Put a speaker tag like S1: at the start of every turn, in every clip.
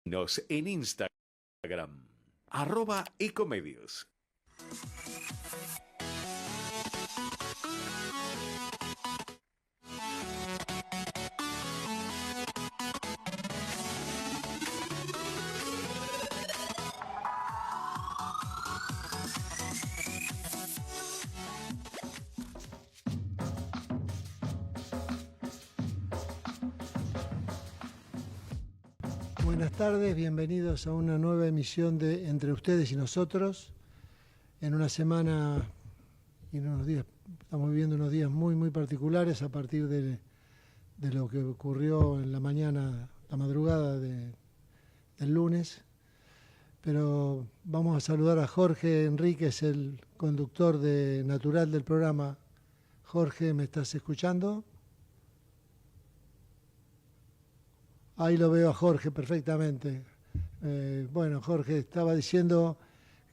S1: Nos en Instagram, @ecomedios.
S2: Buenas tardes, bienvenidos a una nueva emisión de Entre Ustedes y Nosotros. En una semana y en unos días, estamos viviendo unos días muy particulares a partir de lo que ocurrió en la mañana, la madrugada del lunes. Pero vamos a saludar a Jorge Enríquez, el conductor natural del programa. Jorge, ¿me estás escuchando? Ahí lo veo a Jorge perfectamente. Bueno, Jorge, estaba diciendo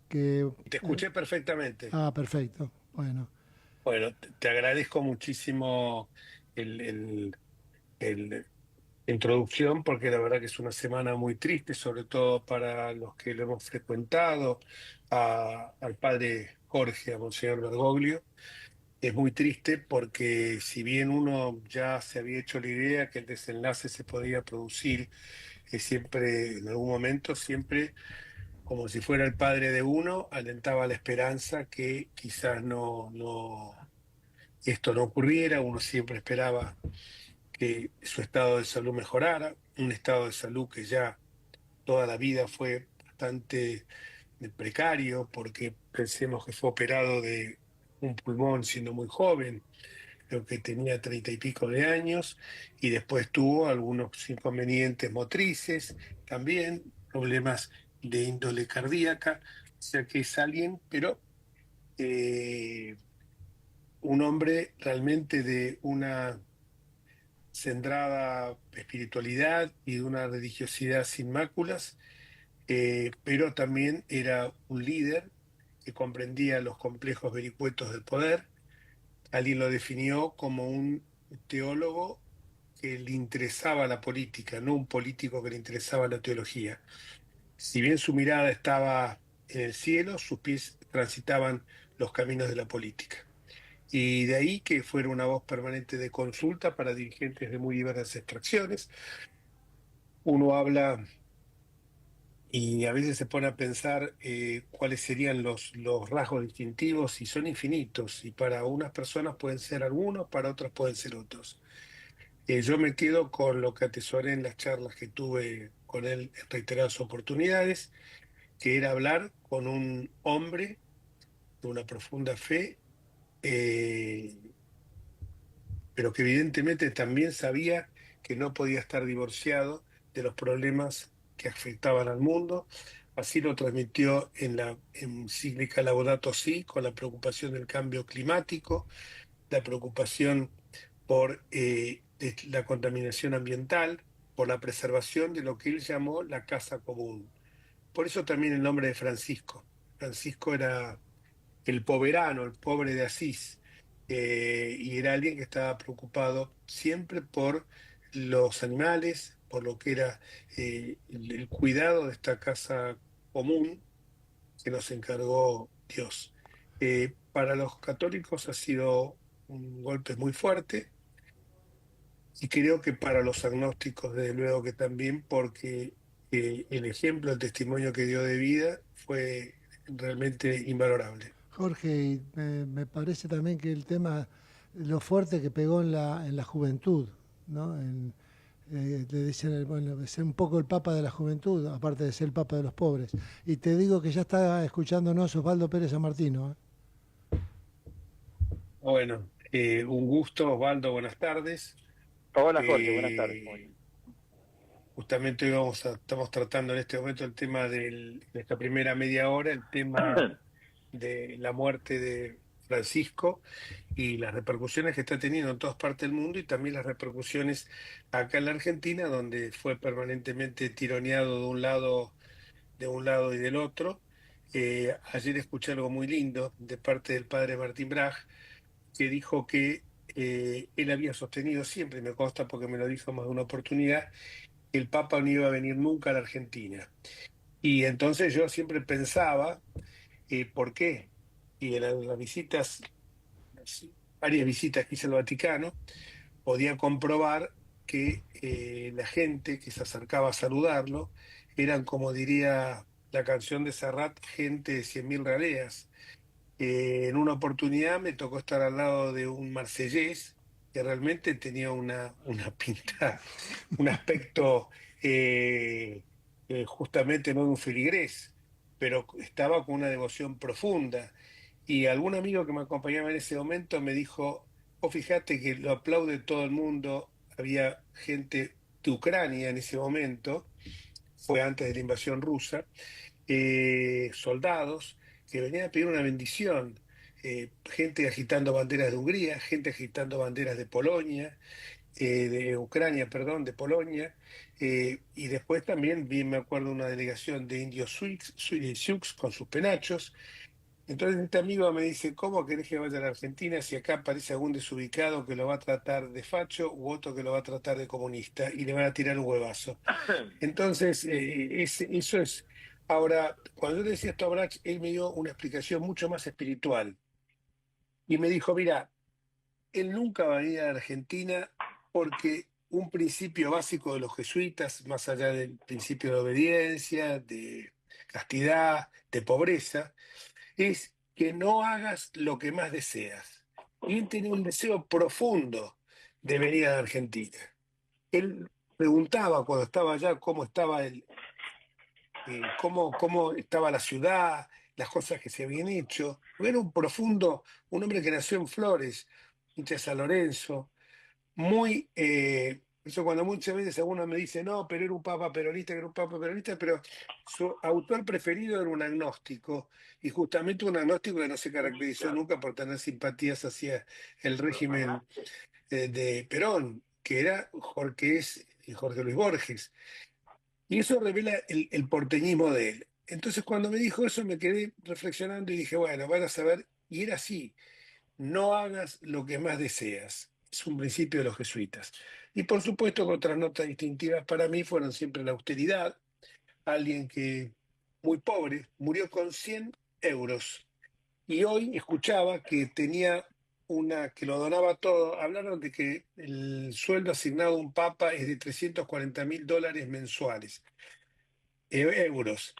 S2: que...
S3: Te escuché perfectamente.
S2: Perfecto. Bueno,
S3: Bueno, te agradezco muchísimo el introducción porque la verdad que es una semana muy triste, sobre todo para los que lo hemos frecuentado, al padre Jorge, a Monseñor Bergoglio. Es muy triste porque si bien uno ya se había hecho la idea que el desenlace se podía producir siempre, en algún momento, siempre como si fuera el padre de uno, alentaba la esperanza que quizás esto no ocurriera. Uno siempre esperaba que su estado de salud mejorara, un estado de salud que ya toda la vida fue bastante precario, porque pensemos que fue operado de un pulmón siendo muy joven, creo que tenía 30 y pico de años, y después tuvo algunos inconvenientes motrices, también problemas de índole cardíaca, o sea que es alguien, pero eh, un hombre realmente de una centrada espiritualidad y de una religiosidad sin máculas, pero también era un líder que comprendía los complejos vericuetos del poder. Alguien lo definió como un teólogo que le interesaba la política, no un político que le interesaba la teología. Si bien su mirada estaba en el cielo, sus pies transitaban los caminos de la política. Y de ahí que fuera una voz permanente de consulta para dirigentes de muy diversas extracciones. Uno habla y a veces se pone a pensar cuáles serían los rasgos distintivos, y son infinitos, y para unas personas pueden ser algunos, para otras pueden ser otros. Yo me quedo con lo que atesoré en las charlas que tuve con él en reiteradas oportunidades, que era hablar con un hombre de una profunda fe, eh, pero que evidentemente también sabía que no podía estar divorciado de los problemas que afectaban al mundo. Así lo transmitió en la encíclica Laudato Si, con la preocupación del cambio climático, la preocupación por la contaminación ambiental, por la preservación de lo que él llamó la casa común. Por eso también el nombre de Francisco. Francisco era el poverano, el pobre de Asís, y era alguien que estaba preocupado siempre por los animales, por lo que era el cuidado de esta casa común que nos encargó Dios. Para los católicos ha sido un golpe muy fuerte, y creo que para los agnósticos, desde luego que también, porque el ejemplo, el testimonio que dio de vida fue realmente invalorable.
S2: Jorge, y me parece también que el tema, lo fuerte que pegó en la juventud, ¿no? Le dicen, bueno, es un poco el papa de la juventud, aparte de ser el papa de los pobres. Y te digo que ya está escuchándonos Osvaldo Pérez San Martino, ¿eh?
S3: Bueno, un gusto, Osvaldo, buenas tardes.
S4: Hola Jorge, buenas tardes. ¿Cómo estás?
S3: Eh, Justamente hoy estamos tratando en este momento el tema de esta primera media hora, el tema de la muerte de Francisco y las repercusiones que está teniendo en todas partes del mundo, y también las repercusiones acá en la Argentina, donde fue permanentemente tironeado de un lado y del otro. Ayer escuché algo muy lindo de parte del padre Martín Braj, que dijo que él había sostenido siempre, y me consta porque me lo dijo más de una oportunidad, que el Papa no iba a venir nunca a la Argentina. Y entonces yo siempre pensaba, ¿por qué? Y en las visitas, varias visitas que hice al Vaticano, podía comprobar que la gente que se acercaba a saludarlo eran, como diría la canción de Serrat, gente de 100.000 raleas. En una oportunidad me tocó estar al lado de un marsellés que realmente tenía una pinta, un aspecto justamente no de un filigrés, pero estaba con una devoción profunda. Y algún amigo que me acompañaba en ese momento me dijo, oh, fíjate que lo aplaude todo el mundo, había gente de Ucrania en ese momento, fue antes de la invasión rusa, soldados que venían a pedir una bendición, gente agitando banderas de Hungría, gente agitando banderas de Polonia, de Ucrania, perdón, de Polonia, y después también vi, me acuerdo, una delegación de indios sioux con sus penachos. Entonces este amigo me dice, ¿cómo querés que vaya a la Argentina si acá aparece algún desubicado que lo va a tratar de facho u otro que lo va a tratar de comunista y le van a tirar un huevazo? Entonces, eso es. Ahora, cuando yo le decía esto a Brach, él me dio una explicación mucho más espiritual y me dijo, mira, él nunca va a venir a la Argentina porque un principio básico de los jesuitas, más allá del principio de obediencia, de castidad, de pobreza, es que no hagas lo que más deseas. Y él tenía un deseo profundo de venir a la Argentina. Él preguntaba cuando estaba allá cómo estaba cómo estaba la ciudad, las cosas que se habían hecho. Era un profundo, un hombre que nació en Flores, hincha de San Lorenzo, muy, eso cuando muchas veces algunos me dicen, no, pero era un papa peronista, que era un papa peronista, pero su autor preferido era un agnóstico, y justamente un agnóstico que no se caracterizó nunca por tener simpatías hacia el régimen de Perón, que era Jorge Luis Borges. Y eso revela el porteñismo de él. Entonces cuando me dijo eso me quedé reflexionando y dije, bueno, van a saber, y era así, no hagas lo que más deseas. Es un principio de los jesuitas. Y por supuesto que otras notas distintivas para mí fueron siempre la austeridad, alguien que muy pobre, murió con 100 euros. Y hoy escuchaba que tenía que lo donaba todo. Hablaron de que el sueldo asignado a un papa es de $340.000 mensuales, euros.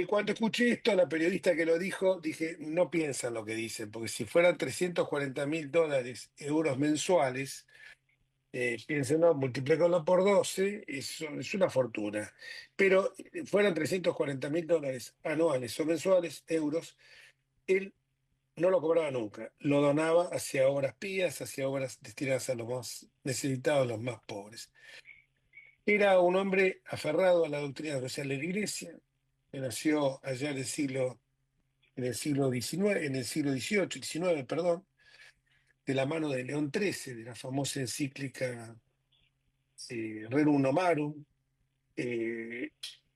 S3: Cuando escuché esto, a la periodista que lo dijo, dije, no piensan lo que dicen, porque si fueran $340.000, euros mensuales, piensen, no, multiplícalo por 12, es una fortuna. Pero fueran $340.000 anuales o mensuales, euros, él no lo cobraba nunca, lo donaba hacia obras pías, hacia obras destinadas a los más necesitados, a los más pobres. Era un hombre aferrado a la doctrina social de la Iglesia, que nació allá en el siglo XIX, en el siglo XVIII, XIX, perdón, de la mano de León XIII, de la famosa encíclica Rerum Novarum, eh,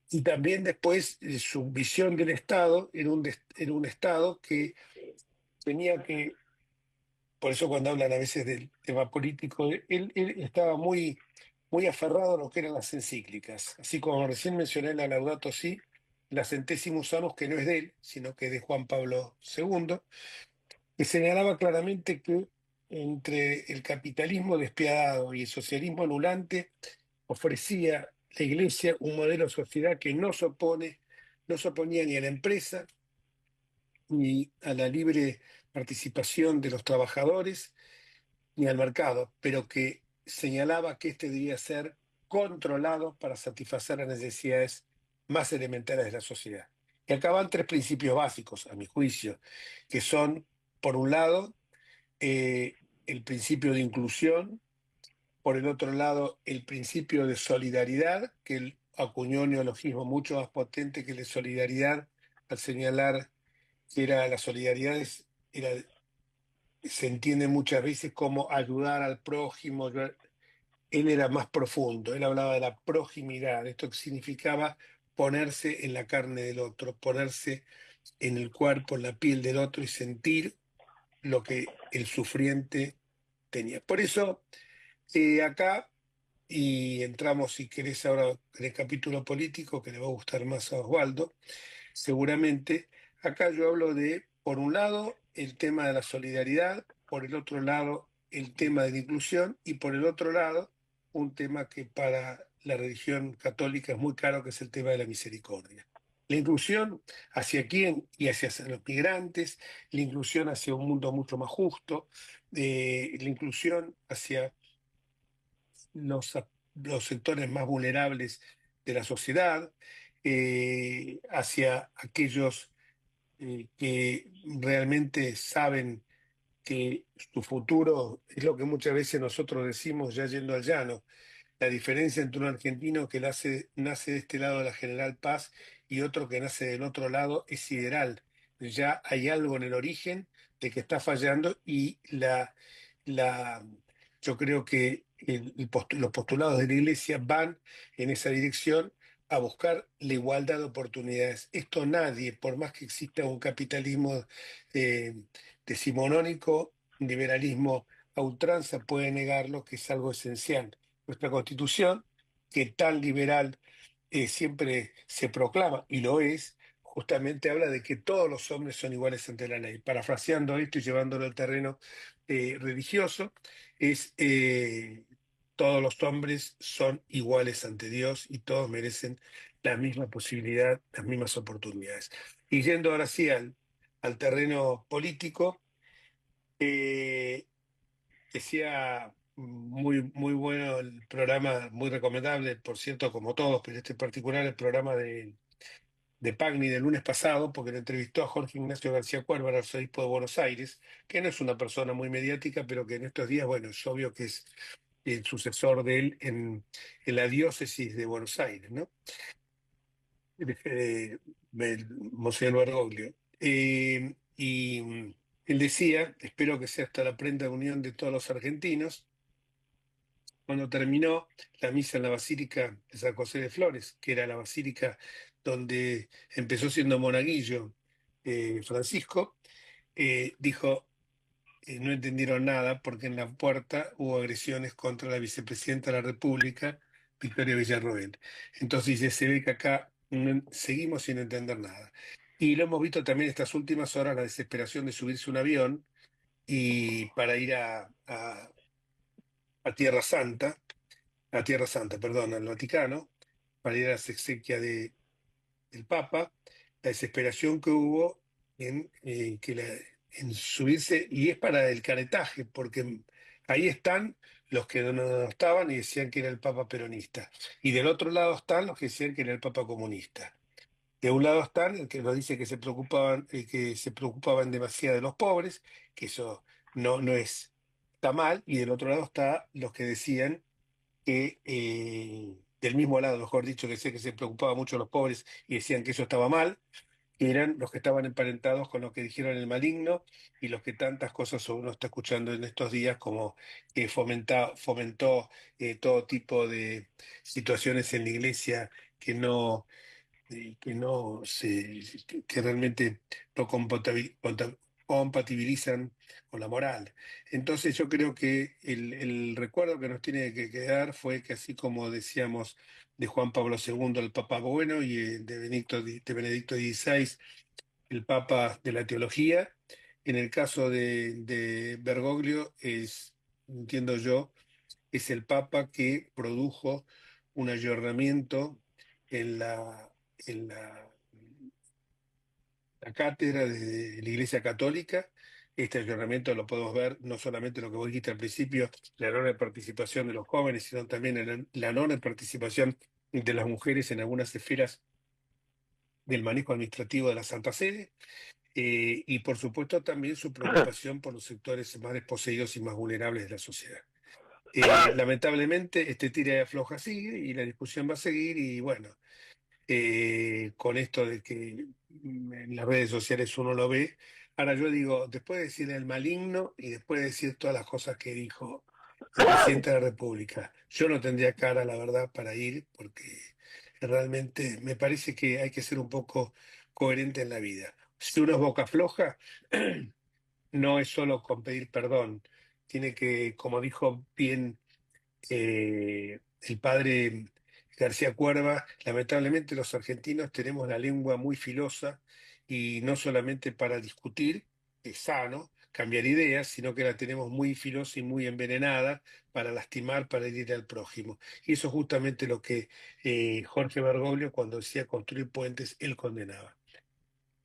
S3: y también después su visión del Estado era un Estado que tenía que, por eso cuando hablan a veces del tema político, él estaba muy, muy aferrado a lo que eran las encíclicas, así como recién mencioné la Laudato Si, la Centésimos Amos, que no es de él, sino que es de Juan Pablo II, que señalaba claramente que entre el capitalismo despiadado y el socialismo anulante ofrecía la Iglesia un modelo de sociedad que no se oponía ni a la empresa ni a la libre participación de los trabajadores ni al mercado, pero que señalaba que este debía ser controlado para satisfacer las necesidades más elementales de la sociedad. Y acá van tres principios básicos, a mi juicio, que son, por un lado, el principio de inclusión, por el otro lado, el principio de solidaridad, que él acuñó un neologismo mucho más potente que el de solidaridad, al señalar que la solidaridad se entiende muchas veces como ayudar al prójimo. Él era más profundo, él hablaba de la proximidad, esto que significaba ponerse en la carne del otro, ponerse en el cuerpo, en la piel del otro y sentir lo que el sufriente tenía. Por eso, acá y entramos, si querés, ahora en el capítulo político, que le va a gustar más a Osvaldo, seguramente. Acá yo hablo de, por un lado, el tema de la solidaridad, por el otro lado, el tema de la inclusión, y por el otro lado, un tema que para la religión católica es muy caro, que es el tema de la misericordia. La inclusión hacia quién y hacia los migrantes, la inclusión hacia un mundo mucho más justo, la inclusión hacia los, los sectores más vulnerables de la sociedad, hacia aquellos que realmente saben que su futuro es lo que muchas veces nosotros decimos ya yendo al llano. La diferencia entre un argentino que nace de este lado de la General Paz y otro que nace del otro lado es sideral. Ya hay algo en el origen de que está fallando y la, yo creo que los postulados de la Iglesia van en esa dirección a buscar la igualdad de oportunidades. Esto nadie, por más que exista un capitalismo eh, decimonónico, liberalismo a ultranza, puede negarlo, que es algo esencial. Nuestra Constitución, que tan liberal siempre se proclama, y lo es, justamente habla de que todos los hombres son iguales ante la ley. Parafraseando esto y llevándolo al terreno religioso, es todos los hombres son iguales ante Dios y todos merecen la misma posibilidad, las mismas oportunidades. Y yendo ahora sí al terreno político, eh, decía, muy bueno el programa, muy recomendable, por cierto, como todos, pero este en particular el programa de Pagni del lunes pasado, porque le entrevistó a Jorge Ignacio García Cuerva, el arzobispo de Buenos Aires, que no es una persona muy mediática, pero que en estos días, bueno, es obvio que es el sucesor de él en la diócesis de Buenos Aires, ¿no? Monseñor Bergoglio. Y él decía, espero que sea hasta la plena unión de todos los argentinos, cuando terminó la misa en la Basílica de San José de Flores, que era la basílica donde empezó siendo monaguillo Francisco, dijo, no entendieron nada porque en la puerta hubo agresiones contra la vicepresidenta de la República, Victoria Villarroel. Entonces dice, se ve que acá seguimos sin entender nada. Y lo hemos visto también estas últimas horas, la desesperación de subirse a un avión y para ir a Tierra Santa, perdón, al Vaticano, para ir a las exequias del Papa, la desesperación que hubo en subirse, y es para el caretaje, porque ahí están los que no estaban y decían que era el Papa peronista, y del otro lado están los que decían que era el Papa comunista. De un lado están el que nos dice que se preocupaban demasiado de los pobres, que eso no es, está mal, y del otro lado está los que decían que del mismo lado, mejor dicho, que sé que se preocupaba mucho de los pobres y decían que eso estaba mal, que eran los que estaban emparentados con lo que dijeron el maligno y los que tantas cosas uno está escuchando en estos días, como que fomentó todo tipo de situaciones en la iglesia que realmente no compatibilizan con la moral. Entonces yo creo que el recuerdo que nos tiene que quedar fue que, así como decíamos de Juan Pablo II, el Papa bueno, y de Benedicto XVI, el Papa de la teología, en el caso de Bergoglio entiendo yo, es el Papa que produjo un ayornamiento en la cátedra de la Iglesia Católica. Este ayornamiento lo podemos ver no solamente en lo que vos dijiste al principio, la enorme participación de los jóvenes, sino también en la enorme participación de las mujeres en algunas esferas del manejo administrativo de la Santa Sede, y por supuesto también su preocupación por los sectores más desposeídos y más vulnerables de la sociedad. Lamentablemente, este tira y afloja sigue y la discusión va a seguir, y bueno, con esto de que en las redes sociales uno lo ve. Ahora yo digo, después de decir el maligno y después de decir todas las cosas que dijo el presidente de la República, yo no tendría cara, la verdad, para ir, porque realmente me parece que hay que ser un poco coherente en la vida. Si uno es boca floja, no es solo con pedir perdón, tiene que, como dijo bien el padre García Cuerva, lamentablemente los argentinos tenemos la lengua muy filosa y no solamente para discutir, es sano, cambiar ideas, sino que la tenemos muy filosa y muy envenenada para lastimar, para herir al prójimo. Y eso es justamente lo que Jorge Bergoglio, cuando decía construir puentes, él condenaba.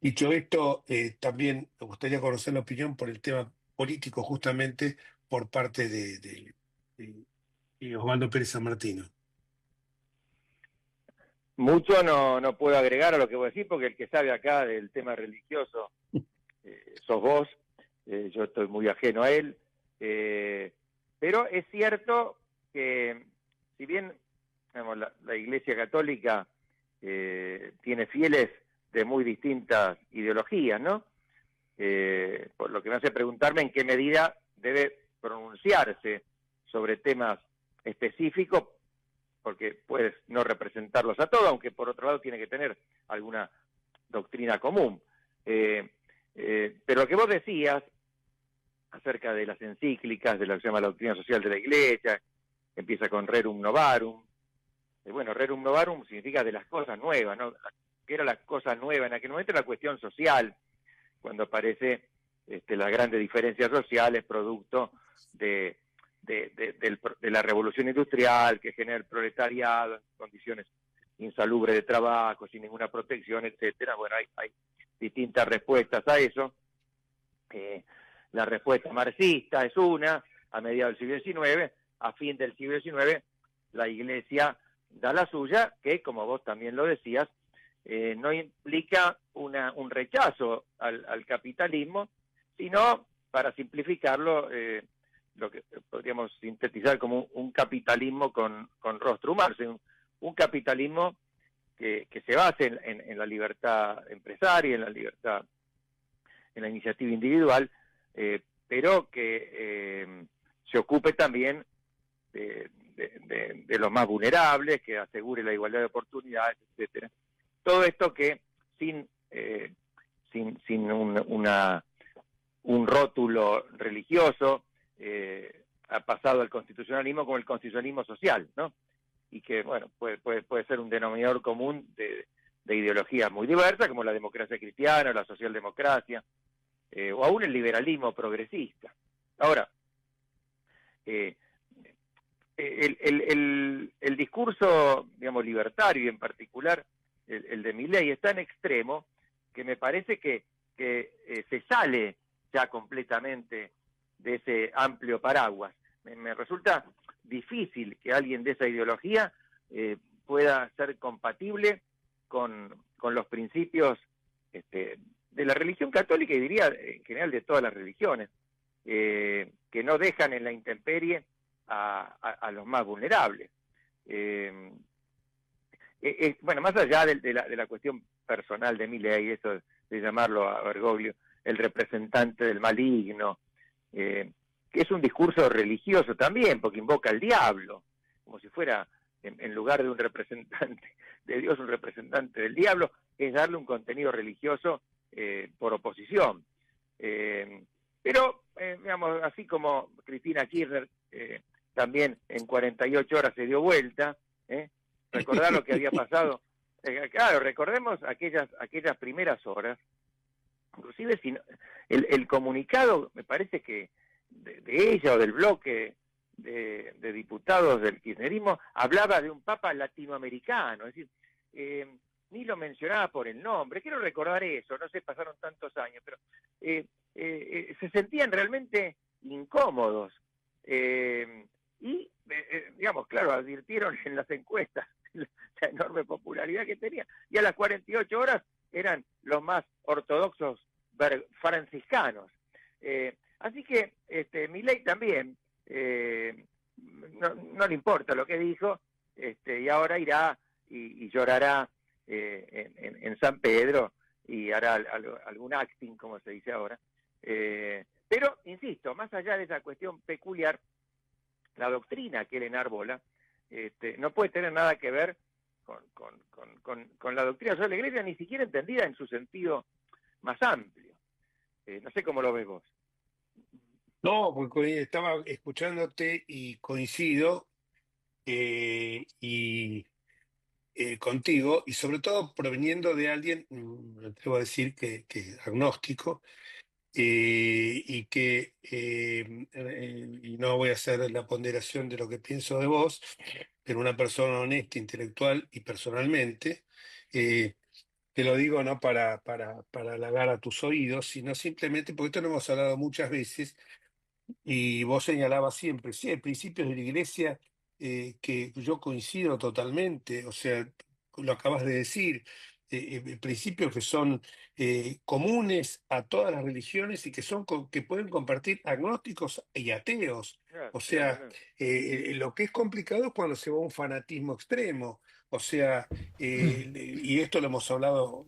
S3: Dicho esto, también me gustaría conocer la opinión por el tema político, justamente por parte de Osvaldo Pérez San Martino.
S4: Mucho no puedo agregar a lo que voy a decir, porque el que sabe acá del tema religioso sos vos, yo estoy muy ajeno a él, pero es cierto que si bien digamos, la Iglesia Católica tiene fieles de muy distintas ideologías, ¿no? Por lo que me hace preguntarme en qué medida debe pronunciarse sobre temas específicos, porque puedes no representarlos a todos, aunque por otro lado tiene que tener alguna doctrina común. Pero lo que vos decías acerca de las encíclicas, de lo que se llama la doctrina social de la Iglesia, empieza con Rerum Novarum. Bueno, Rerum Novarum significa de las cosas nuevas, ¿no? ¿Qué era la cosa nueva? En aquel momento la cuestión social, cuando aparece las grandes diferencias sociales, producto de la revolución industrial que genera el proletariado, condiciones insalubres de trabajo, sin ninguna protección, etcétera. Bueno, hay distintas respuestas a eso. La respuesta marxista es una, a mediados del siglo XIX, a fin del siglo XIX, la Iglesia da la suya, que como vos también lo decías, no implica un rechazo al capitalismo, sino, para simplificarlo, lo que podríamos sintetizar como un capitalismo con rostro humano, un capitalismo que se base en la libertad empresaria, en la libertad, en la iniciativa individual, pero que se ocupe también de los más vulnerables, que asegure la igualdad de oportunidades, etcétera. Todo esto que sin un rótulo religioso ha pasado al constitucionalismo como el constitucionalismo social, ¿no? Y que, bueno, puede ser un denominador común de ideologías muy diversas, como la democracia cristiana, la socialdemocracia, o aún el liberalismo progresista. Ahora, el discurso, digamos, libertario, y en particular el de Milei, es tan extremo que me parece que se sale ya completamente de ese amplio paraguas. Me resulta difícil que alguien de esa ideología pueda ser compatible con los principios de la religión católica, y diría en general de todas las religiones, que no dejan en la intemperie a los más vulnerables. Bueno, más allá de la cuestión personal de Milei, eso de llamarlo a Bergoglio el representante del maligno, que es un discurso religioso también, porque invoca al diablo, como si fuera, en lugar de un representante de Dios, un representante del diablo, es darle un contenido religioso por oposición. Pero, digamos, así como Cristina Kirchner también en 48 horas se dio vuelta, recordar lo que había pasado. Claro, recordemos aquellas primeras horas, inclusive si no, el comunicado, me parece que de ella o del bloque de diputados del kirchnerismo, hablaba de un papa latinoamericano, es decir, ni lo mencionaba por el nombre. Quiero recordar eso, no sé, pasaron tantos años, pero se sentían realmente incómodos. Y, digamos, claro, advirtieron en las encuestas la enorme popularidad que tenía, y a las 48 horas eran los más ortodoxos franciscanos. Así que Milei también no le importa lo que dijo, y ahora irá y llorará en San Pedro y hará algún acting, como se dice ahora. Pero, insisto, más allá de esa cuestión peculiar, la doctrina que él enarbola no puede tener nada que ver con la doctrina social de la Iglesia, ni siquiera entendida en su sentido más amplio. No sé cómo lo ves vos.
S3: No, porque estaba escuchándote y coincido. y contigo, y sobre todo proveniendo de alguien, me atrevo a decir que agnóstico, y no voy a hacer la ponderación de lo que pienso de vos, pero una persona honesta, intelectual y personalmente, eh, te lo digo no para halagar a tus oídos, sino simplemente porque esto lo hemos hablado muchas veces, y vos señalabas siempre, sí, hay principios de la iglesia que yo coincido totalmente, o sea, lo acabas de decir, principios que son comunes a todas las religiones y que pueden compartir agnósticos y ateos.
S4: Claro,
S3: O
S4: claro,
S3: sea,
S4: claro.
S3: lo que es complicado es cuando se va a un fanatismo extremo. O sea, y esto lo hemos hablado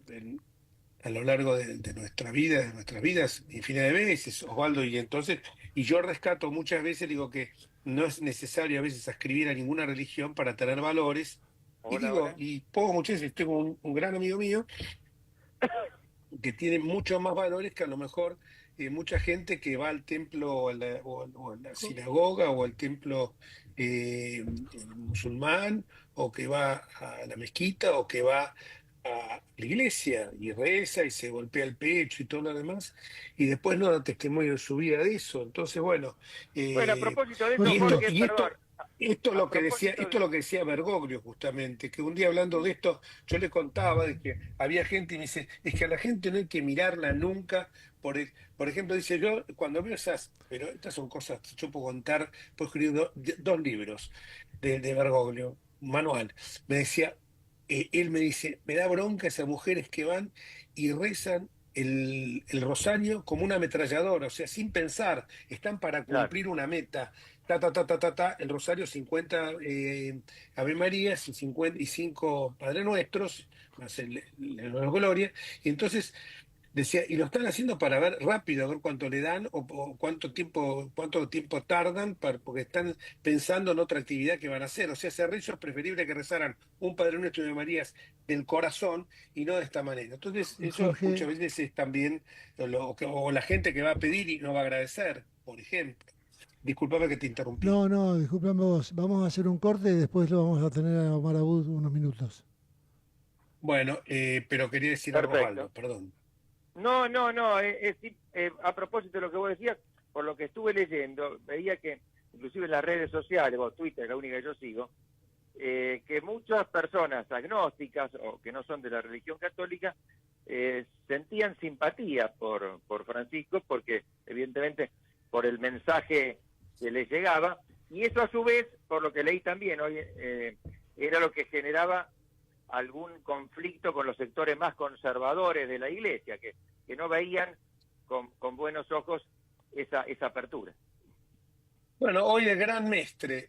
S3: a lo largo de nuestra vida, de nuestras vidas, infinidad de veces, Osvaldo, y yo rescato muchas veces, digo que no es necesario a veces ascribir a ninguna religión para tener valores, y
S4: Hola,
S3: digo,
S4: hola.
S3: y pongo muchas veces, tengo un gran amigo mío que tiene muchos más valores que a lo mejor mucha gente que va al templo o a la sinagoga o al templo musulmán o que va a la mezquita o que va a la iglesia y reza y se golpea el pecho y todo lo demás y después no da testimonio en su vida de eso. Entonces, bueno,
S4: Bueno, a
S3: eh,
S4: propósito de eso,
S3: y esto,
S2: Jorge,
S4: Jorge,
S3: y
S4: perdón,
S3: esto, esto es
S4: a
S3: lo que decía,
S4: propósito
S3: esto es
S4: de...
S3: lo que decía Bergoglio justamente, que un día hablando de esto, yo le contaba de que había gente y me dice, es que a la gente no hay que mirarla nunca. Por ejemplo, dice yo, cuando veo esas, pero estas son cosas que yo puedo contar, puedo escribir dos libros de Bergoglio, un manual. Me decía, él me dice, me da bronca esas mujeres que van y rezan el rosario como una ametralladora, o sea, sin pensar, están para
S4: Claro,
S3: cumplir una meta. Ta, ta, ta, ta, ta, ta, el rosario 50 Ave Marías y 55 Padre Nuestros, más el Gloria, y entonces decía, y lo están haciendo para ver rápido, a ver cuánto le dan o cuánto tiempo tardan, porque están pensando en otra actividad que van a hacer. O sea, ese rezo es preferible que rezaran un Padre Nuestro de Marías del corazón y no de esta manera. Entonces, eso muchas
S2: Jorge,
S3: veces es también, o la gente que va a pedir y no va a agradecer, por ejemplo. Disculpame que te interrumpí.
S2: no, no, discúlpame vos. Vamos a hacer un corte y después lo vamos a tener a Omar Abud unos minutos.
S3: Bueno, pero quería decir algo,
S4: perfecto.
S3: Osvaldo, perdón.
S4: No, no, no, a propósito de lo que vos decías, por lo que estuve leyendo, veía que inclusive en las redes sociales, o Twitter, la única que yo sigo, que muchas personas agnósticas o que no son de la religión católica sentían simpatía por Francisco porque evidentemente por el mensaje que les llegaba y eso a su vez, por lo que leí también hoy, era lo que generaba algún conflicto con los sectores más conservadores de la iglesia, que no veían con buenos ojos esa apertura.
S3: Bueno, hoy el gran mestre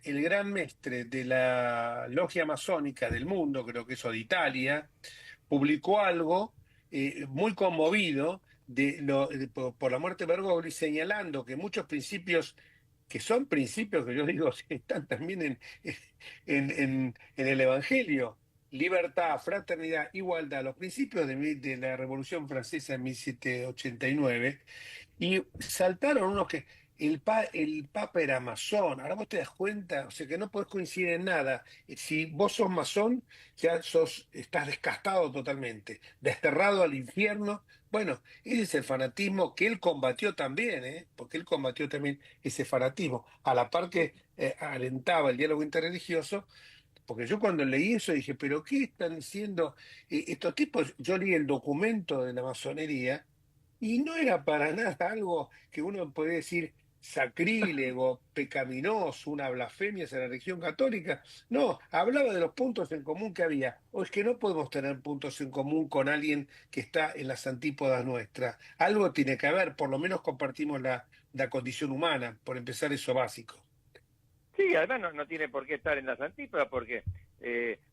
S3: de la logia masónica del mundo, creo que eso de Italia, publicó algo muy conmovido por la muerte de Bergoglio, señalando que muchos principios, que son principios que yo digo están también en el Evangelio, libertad, fraternidad, igualdad, los principios de la Revolución Francesa en 1789, y saltaron unos que el Papa era masón. Ahora vos te das cuenta, o sea que no podés coincidir en nada. Si vos sos masón, ya estás descastado totalmente, desterrado al infierno. Bueno, ese es el fanatismo que él combatió también, ¿eh? Porque él combatió también ese fanatismo, a la par que alentaba el diálogo interreligioso. Porque yo cuando leí eso dije, pero ¿qué están diciendo estos tipos? Yo leí el documento de la masonería y no era para nada algo que uno puede decir sacrílego, pecaminoso, una blasfemia hacia la religión católica. No, hablaba de los puntos en común que había. O es que no podemos tener puntos en común con alguien que está en las antípodas nuestras. Algo tiene que haber, por lo menos compartimos la condición humana, por empezar eso básico.
S4: Sí, además no tiene por qué estar en las antípodas porque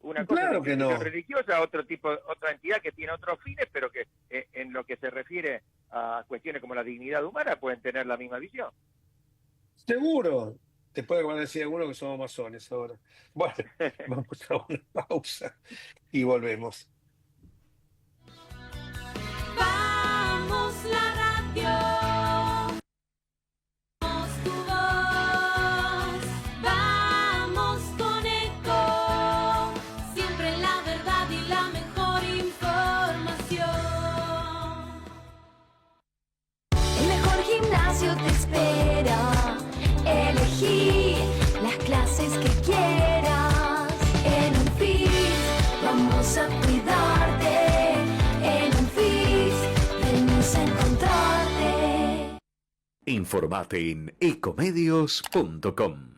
S4: una cosa es la
S3: Claro que
S4: institución
S3: no.
S4: religiosa, otra entidad que tiene otros fines, pero que en lo que se refiere a cuestiones como la dignidad humana pueden tener la misma visión.
S3: Seguro. Después van a decir algunos que somos masones ahora. Bueno, vamos a una pausa y volvemos.
S5: Vamos la radio, tu voz, vamos conectados.
S1: Informate en ecomedios.com.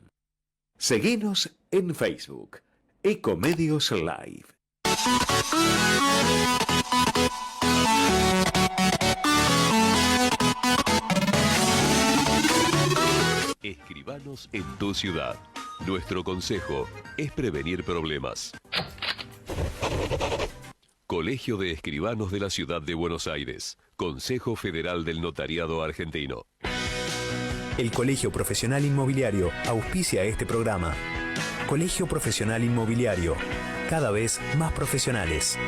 S1: Seguinos en Facebook, Ecomedios Live.
S6: Escribanos en tu ciudad. Nuestro consejo es prevenir problemas. Colegio de Escribanos de la Ciudad de Buenos Aires. Consejo Federal del Notariado Argentino.
S7: El Colegio Profesional Inmobiliario auspicia este programa. Colegio Profesional Inmobiliario, cada vez más profesionales.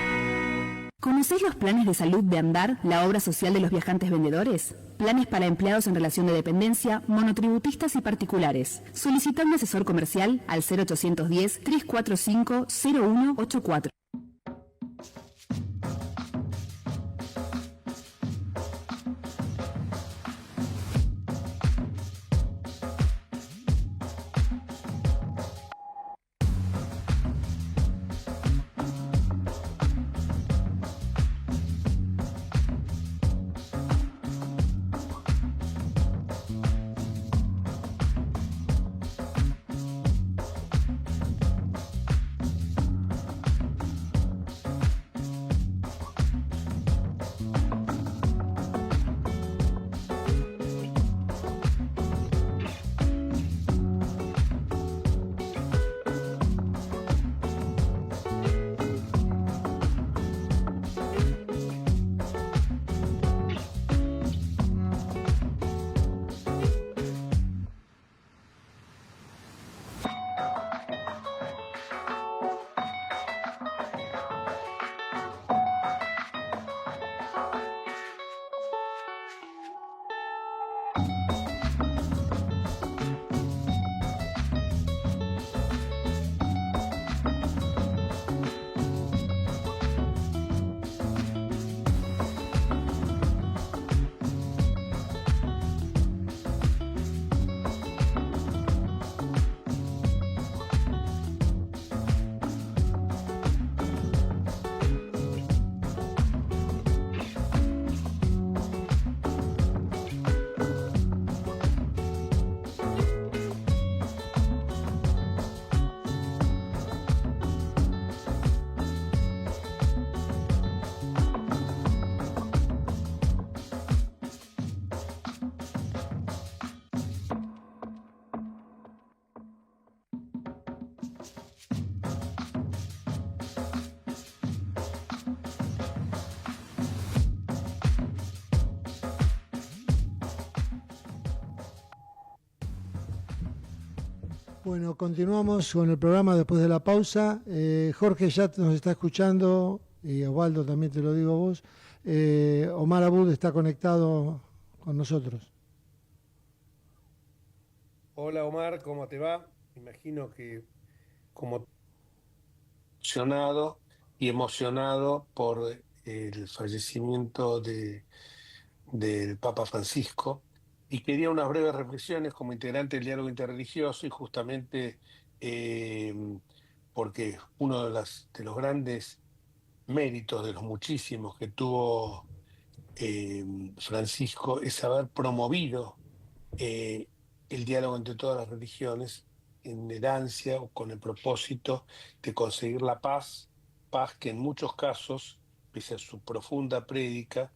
S8: ¿Conocéis los planes de salud de Andar, la obra social de los viajantes vendedores? Planes para empleados en relación de dependencia, monotributistas y particulares. Solicita un asesor comercial al 0810-345-0184.
S2: Bueno, continuamos con el programa después de la pausa. Jorge ya nos está escuchando, y Osvaldo también te lo digo a vos. Omar Abud está conectado con nosotros.
S3: Hola Omar, ¿cómo te va? Imagino que como emocionado y emocionado por el fallecimiento del Papa Francisco, y quería unas breves reflexiones como integrante del diálogo interreligioso y justamente eh, porque uno de los grandes méritos, de los muchísimos que tuvo Francisco, es haber promovido eh, el diálogo entre todas las religiones en el ansia o con el propósito de conseguir la paz, paz que en muchos casos, pese a su profunda prédica,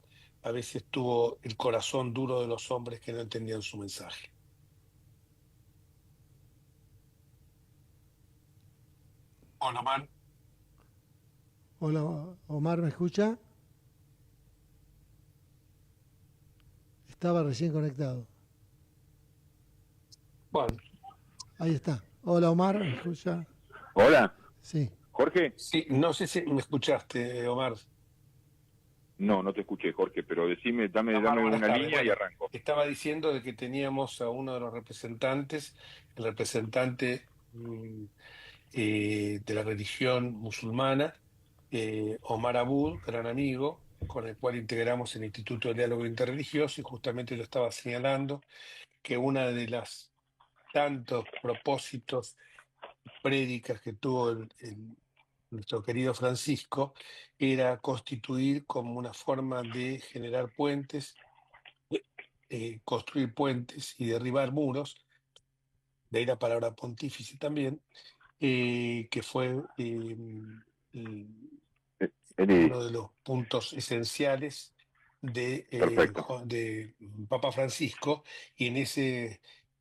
S3: a veces tuvo el corazón duro de los hombres que no entendían su mensaje. Hola, Omar.
S2: Hola, Omar, ¿me escucha? Estaba recién conectado.
S3: Bueno,
S2: Ahí está. Hola, Omar, ¿me escucha?
S4: Hola,
S2: Sí.
S4: Jorge.
S3: sí, no sé si me escuchaste, Omar.
S4: No, no te escuché, Jorge, pero decime, dame
S3: Omar, buenas
S4: una
S3: tardes.
S4: línea y
S3: Bueno,
S4: arranco.
S3: estaba diciendo de que teníamos a uno de los representantes, el representante de la religión musulmana, Omar Abud, gran amigo, con el cual integramos el Instituto de Diálogo Interreligioso, y justamente lo estaba señalando, que una de las tantos propósitos, prédicas que tuvo nuestro querido Francisco, era constituir como una forma de generar puentes construir puentes y derribar muros, de ahí la palabra pontífice también, que fue uno de los puntos esenciales
S9: Perfecto.
S3: de Papa Francisco, y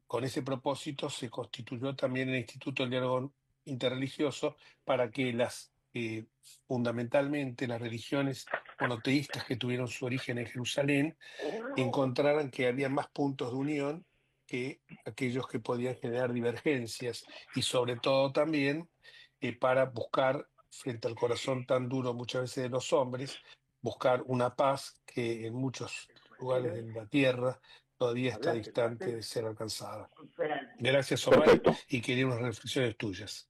S3: con ese propósito se constituyó también el Instituto del Diálogo Interreligioso para que fundamentalmente las religiones monoteístas que tuvieron su origen en Jerusalén encontraran que había más puntos de unión que aquellos que podían generar divergencias, y sobre todo también para buscar, frente al corazón tan duro muchas veces de los hombres, buscar una paz que en muchos lugares de la tierra todavía está distante de ser alcanzada. Gracias, Omar,
S9: Perfecto.
S3: y quería unas reflexiones tuyas.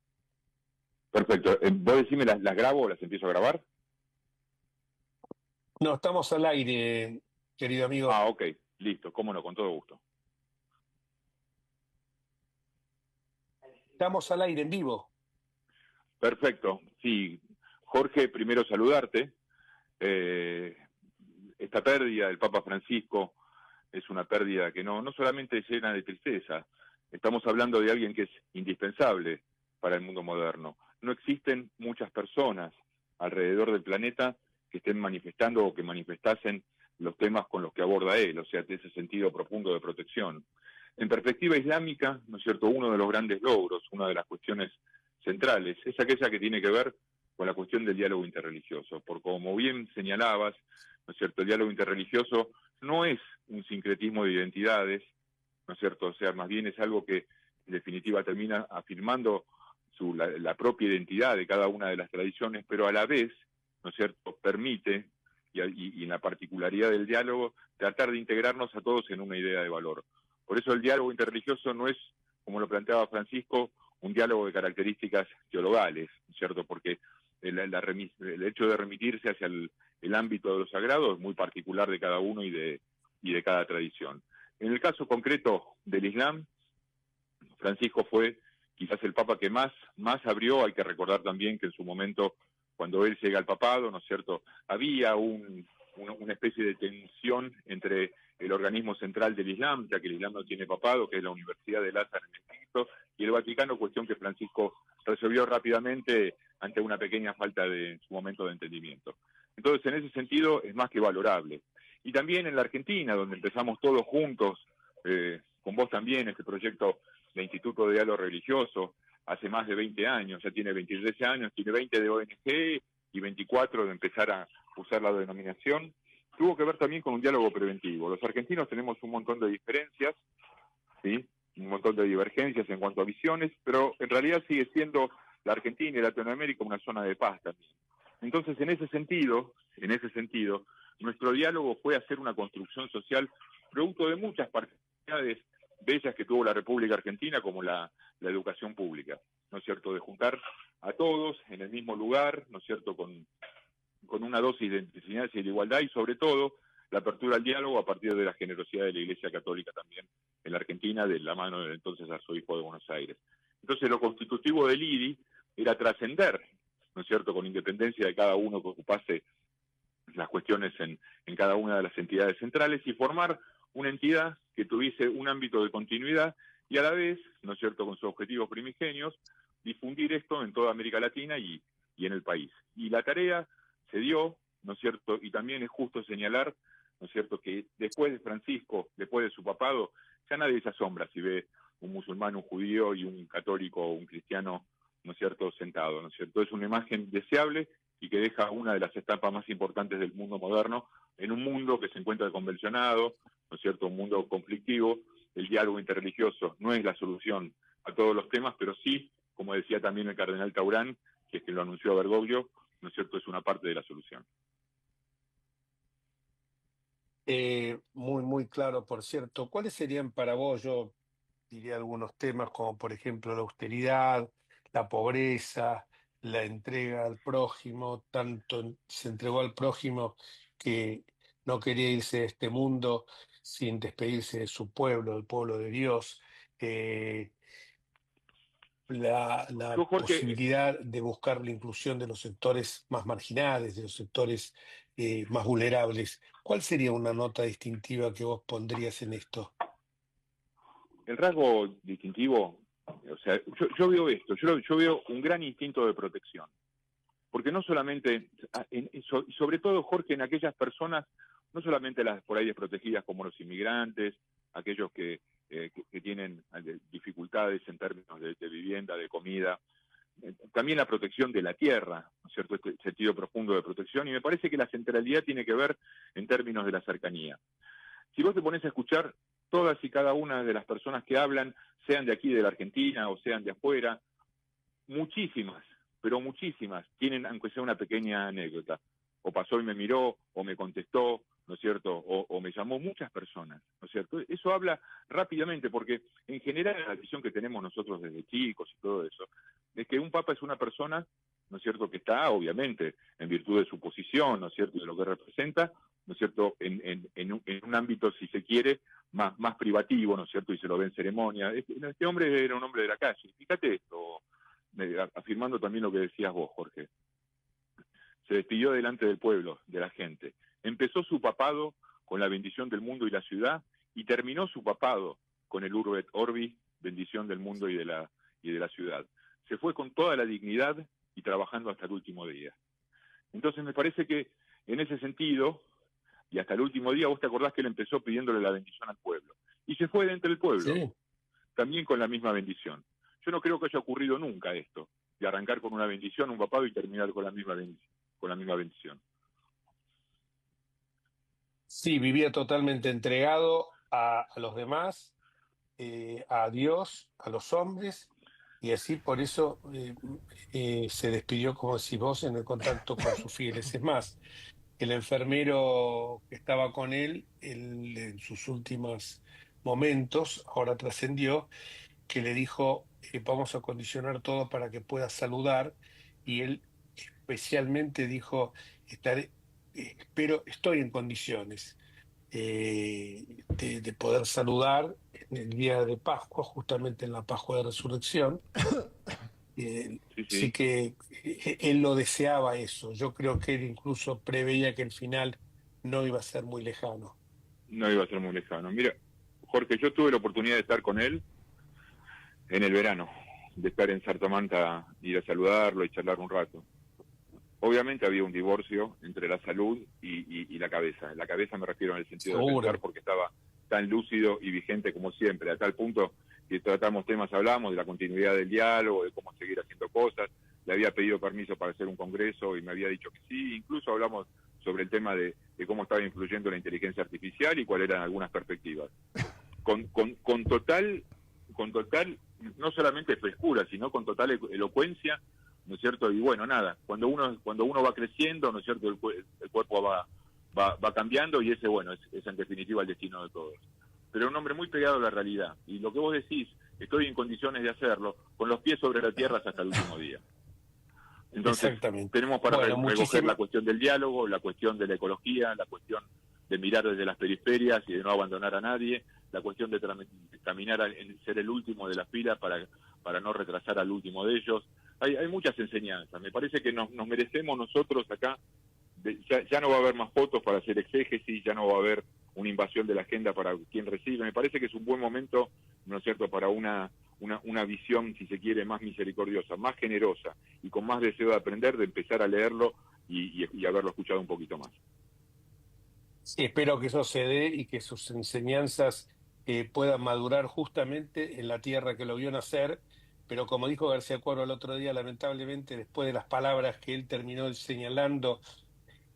S9: Perfecto. ¿Vos decime las grabo o las empiezo a grabar?
S3: No, estamos al aire, querido amigo.
S9: Ah, ok. Listo. Cómo no, con todo gusto.
S3: Estamos al aire en vivo.
S9: Perfecto. Sí, Jorge, primero saludarte. Esta pérdida del Papa Francisco es una pérdida que no solamente es llena de tristeza. Estamos hablando de alguien que es indispensable para el mundo moderno. No existen muchas personas alrededor del planeta que estén manifestando o que manifestasen los temas con los que aborda él, o sea, de ese sentido profundo de protección. En perspectiva islámica, ¿no es cierto?, uno de los grandes logros, una de las cuestiones centrales, es aquella que tiene que ver con la cuestión del diálogo interreligioso, porque como bien señalabas, ¿no es cierto?, el diálogo interreligioso no es un sincretismo de identidades, ¿no es cierto?, o sea, más bien es algo que en definitiva termina afirmando la propia identidad de cada una de las tradiciones, pero a la vez, ¿no es cierto?, permite, y en la particularidad del diálogo, tratar de integrarnos a todos en una idea de valor. Por eso el diálogo interreligioso no es, como lo planteaba Francisco, un diálogo de características teologales, ¿cierto? Porque el hecho de remitirse hacia el ámbito de lo sagrado es muy particular de cada uno y de cada tradición. En el caso concreto del Islam, Francisco fue quizás el papa que más abrió. Hay que recordar también que en su momento, cuando él llega al papado, ¿no es cierto?, había una especie de tensión entre el organismo central del Islam, ya que el Islam no tiene papado, que es la Universidad del Azhar en Egipto, y el Vaticano, cuestión que Francisco resolvió rápidamente ante una pequeña falta en su momento de entendimiento. Entonces, en ese sentido, es más que valorable. Y también en la Argentina, donde empezamos todos juntos, con vos también, este proyecto de Instituto de Diálogo Religioso, hace más de 20 años, ya tiene 23 años, tiene 20 de ONG y 24 de empezar a usar la denominación, tuvo que ver también con un diálogo preventivo. Los argentinos tenemos un montón de diferencias, ¿sí?, un montón de divergencias en cuanto a visiones, pero en realidad sigue siendo la Argentina y Latinoamérica una zona de paz también. Entonces, en ese sentido, nuestro diálogo fue hacer una construcción social producto de muchas particularidades bellas que tuvo la República Argentina, como la educación pública, ¿no es cierto?, de juntar a todos en el mismo lugar, ¿no es cierto?, con una dosis de enseñanza y de igualdad, y sobre todo la apertura al diálogo a partir de la generosidad de la Iglesia Católica también en la Argentina, de la mano del entonces arzobispo de Buenos Aires. Entonces, lo constitutivo del IDI era trascender, ¿no es cierto?, con independencia de cada uno que ocupase las cuestiones en cada una de las entidades centrales, y formar una entidad que tuviese un ámbito de continuidad y a la vez, ¿no es cierto?, con sus objetivos primigenios, difundir esto en toda América Latina y en el país. Y la tarea se dio, ¿no es cierto?, y también es justo señalar, ¿no es cierto?, que después de Francisco, después de su papado, ya nadie se asombra si ve un musulmán, un judío y un católico o un cristiano, ¿no es cierto?, sentado, ¿no es cierto? Es una imagen deseable y que deja una de las etapas más importantes del mundo moderno, en un mundo que se encuentra convulsionado, ¿no es cierto?, un mundo conflictivo. El diálogo interreligioso no es la solución a todos los temas, pero sí, como decía también el cardenal Taurán, que es que lo anunció a Bergoglio, ¿no es cierto?, es una parte de la solución.
S3: Muy, muy claro, por cierto. ¿Cuáles serían para vos, yo diría, algunos temas como, por ejemplo, la austeridad, la pobreza, la entrega al prójimo? Tanto se entregó al prójimo que no quería irse de este mundo sin despedirse de su pueblo, del pueblo de Dios. la
S9: Yo, Jorge,
S3: posibilidad de buscar la inclusión de los sectores más marginales, de los sectores más vulnerables. ¿Cuál sería una nota distintiva que vos pondrías en esto?
S9: el rasgo distintivo, o sea, yo veo esto, yo veo un gran instinto de protección. Porque no solamente, sobre todo, Jorge, en aquellas personas, no solamente las por ahí desprotegidas como los inmigrantes, aquellos que tienen dificultades en términos de vivienda, de comida, también la protección de la tierra, ¿no es cierto? Este sentido profundo de protección, y me parece que la centralidad tiene que ver en términos de la cercanía. Si vos te pones a escuchar todas y cada una de las personas que hablan, sean de aquí de la Argentina o sean de afuera, muchísimas, pero muchísimas, tienen aunque sea una pequeña anécdota. O pasó y me miró, o me contestó, ¿no es cierto? O me llamó, muchas personas, ¿no es cierto? Eso habla rápidamente, porque en general la visión que tenemos nosotros desde chicos y todo eso, es que un papa es una persona, ¿no es cierto?, que está, obviamente, en virtud de su posición, ¿no es cierto?, de lo que representa, ¿no es cierto?, en un ámbito, si se quiere, más privativo, ¿no es cierto?, y se lo ve en ceremonia. Este hombre era un hombre de la calle. Fíjate esto, afirmando también lo que decías vos, Jorge. Se despidió delante del pueblo, de la gente. Empezó su papado con la bendición del mundo y la ciudad, y terminó su papado con el Urbe et Orbi, bendición del mundo y de la ciudad. Se fue con toda la dignidad y trabajando hasta el último día. Entonces me parece que en ese sentido, y hasta el último día, vos te acordás que él empezó pidiéndole la bendición al pueblo, y se fue de entre el pueblo,
S3: Sí.
S9: también con la misma bendición. Yo no creo que haya ocurrido nunca esto, de arrancar con una bendición, un papado, y terminar con la misma bendición.
S3: Sí, vivía totalmente entregado a los demás, a Dios, a los hombres, y así por eso se despidió, como decís vos, en el contacto con sus fieles. Es más, el enfermero que estaba con él, en sus últimos momentos, ahora trascendió, que le dijo, vamos a condicionar todo para que pueda saludar, y él especialmente dijo, pero estoy en condiciones de poder saludar en el día de Pascua, justamente en la Pascua de Resurrección.
S9: Sí,
S3: Sí
S9: sí.
S3: que él lo deseaba eso. Yo creo que él incluso preveía que el final no iba a ser muy lejano.
S9: No iba a ser muy lejano. Mira, Jorge, yo tuve la oportunidad de estar con él en el verano, de estar en Sartamanta, ir a saludarlo y charlar un rato. Obviamente había un divorcio entre la salud y la cabeza. La cabeza me refiero en el sentido de
S3: Seguro.
S9: pensar, porque estaba tan lúcido y vigente como siempre, a tal punto que tratamos temas, hablamos de la continuidad del diálogo, de cómo seguir haciendo cosas. Le había pedido permiso para hacer un congreso y me había dicho que sí. Incluso hablamos sobre el tema de cómo estaba influyendo la inteligencia artificial y cuáles eran algunas perspectivas. Con total, no solamente frescura, sino con total elocuencia, ¿no es cierto? Y bueno, nada, cuando uno va creciendo, ¿no es cierto?, el cuerpo va cambiando, y ese, bueno, es en definitiva el destino de todos. Pero un hombre muy pegado a la realidad. Y lo que vos decís, estoy en condiciones de hacerlo, con los pies sobre la tierra hasta el último día. Entonces,
S3: Exactamente.
S9: tenemos para
S3: Bueno,
S9: recoger la cuestión del diálogo, la cuestión de la ecología, la cuestión de mirar desde las periferias y de no abandonar a nadie, la cuestión de caminar en ser el último de la fila para no retrasar al último de ellos. Hay muchas enseñanzas. Me parece que nos merecemos nosotros acá, ya no va a haber más fotos para hacer exégesis, ya no va a haber una invasión de la agenda para quien recibe. Me parece que es un buen momento, ¿no es cierto?, para una visión, si se quiere, más misericordiosa, más generosa y con más deseo de aprender, de empezar a leerlo y haberlo escuchado un poquito más.
S3: Sí, espero que eso se dé y que sus enseñanzas puedan madurar justamente en la tierra que lo vio nacer. Pero como dijo García Cuadro el otro día, lamentablemente, después de las palabras que él terminó señalando,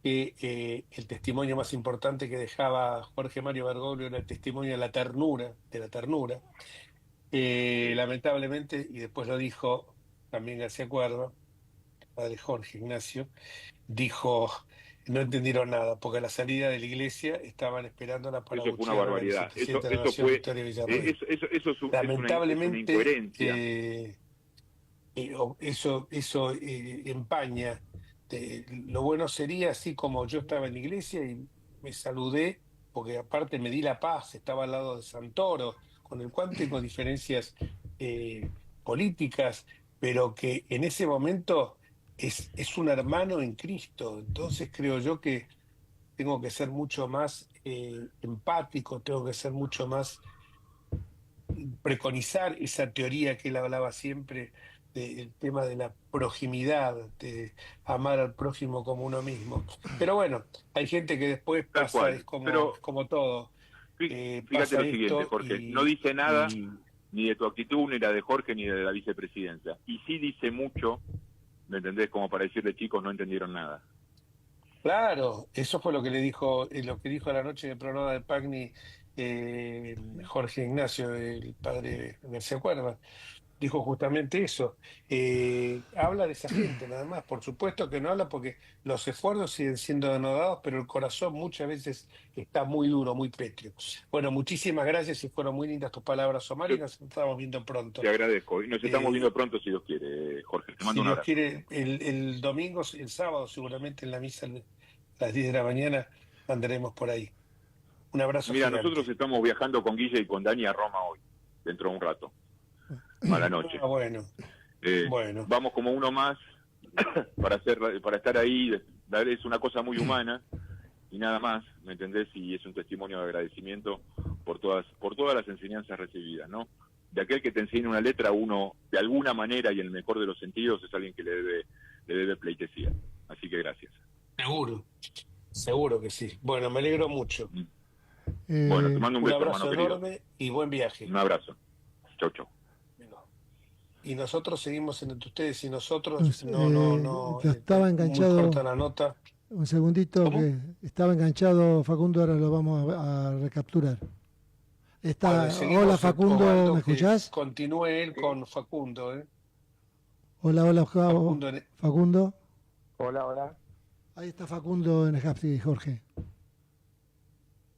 S3: que el testimonio más importante que dejaba Jorge Mario Bergoglio era el testimonio de la ternura, lamentablemente, y después lo dijo también García Cuadro, el padre Jorge Ignacio, dijo, no entendieron nada, porque a la salida de la iglesia estaban esperándola para
S9: Eso fue una
S3: abuchear a la
S9: barbaridad.
S3: vicepresidenta de la
S9: Eso
S3: Nación,
S9: fue,
S3: Victoria Villarruel.
S9: eso es una
S3: Lamentablemente,
S9: incoherencia.
S3: eso empaña. Lo bueno sería, así como yo estaba en la iglesia y me saludé, porque aparte me di la paz, estaba al lado de Santoro, con el cual tengo diferencias políticas, pero que en ese momento es un hermano en Cristo. Entonces creo yo que tengo que ser mucho más empático, tengo que ser mucho más preconizar esa teoría que él hablaba siempre del tema de la proximidad, de amar al prójimo como uno mismo. Pero bueno, hay gente que después
S9: Tal
S3: pasa,
S9: cual.
S3: es como,
S9: Pero
S3: es como todo.
S9: fíjate
S3: Pasa
S9: lo siguiente,
S3: esto
S9: Jorge, no dice nada
S3: y
S9: ni de tu actitud, ni la de Jorge, ni de la vicepresidencia. Y sí dice mucho, ¿me entendés? Como para decirle, chicos, no entendieron nada.
S3: claro, eso fue lo que le dijo, lo que dijo a la noche en el programa de Pagni Jorge Ignacio, el padre García Cuerva. Dijo justamente eso. Habla de esa gente nada más. Por supuesto que no habla porque los esfuerzos siguen siendo denodados, pero el corazón muchas veces está muy duro, muy pétreo. Bueno, muchísimas gracias y fueron muy lindas tus palabras, Omar,
S9: Yo
S3: y nos estamos viendo pronto.
S9: te agradezco. Y nos estamos
S3: Eh,
S9: viendo pronto, si Dios quiere, Jorge. Te
S3: si
S9: mando un
S3: Dios
S9: abrazo.
S3: quiere, el domingo, el sábado, seguramente en la misa a las 10 de la mañana andaremos por ahí. Un abrazo
S9: Mira,
S3: gigante.
S9: nosotros estamos viajando con Guille y con Dani a Roma hoy, dentro de un rato, a la noche.
S3: Ah, bueno, bueno.
S9: Vamos como uno más para estar ahí, es una cosa muy humana y nada más, ¿me entendés? Y es un testimonio de agradecimiento por todas las enseñanzas recibidas, ¿no? De aquel que te enseña una letra, uno, de alguna manera y en el mejor de los sentidos, es alguien que le debe pleitesía. Así que gracias.
S3: Seguro que sí. Bueno, me alegro mucho.
S9: Bueno, te mando un
S3: Un
S9: beso,
S3: abrazo
S9: hermano querido.
S3: enorme y buen viaje.
S9: Un abrazo. Chau, chau.
S3: Y nosotros seguimos entre ustedes y nosotros.
S2: Ya estaba
S3: muy
S2: enganchado.
S3: corta la nota.
S2: Un segundito,
S3: ¿Cómo?
S2: que estaba enganchado Facundo, ahora lo vamos a recapturar.
S3: Bueno, seguimos,
S2: hola Facundo,
S3: Osvaldo,
S2: ¿me
S3: que
S2: escuchás?
S3: continúe él con Facundo.
S2: Hola,
S3: Facundo,
S2: Facundo.
S10: Hola.
S2: Ahí está Facundo en Escapsi, Jorge.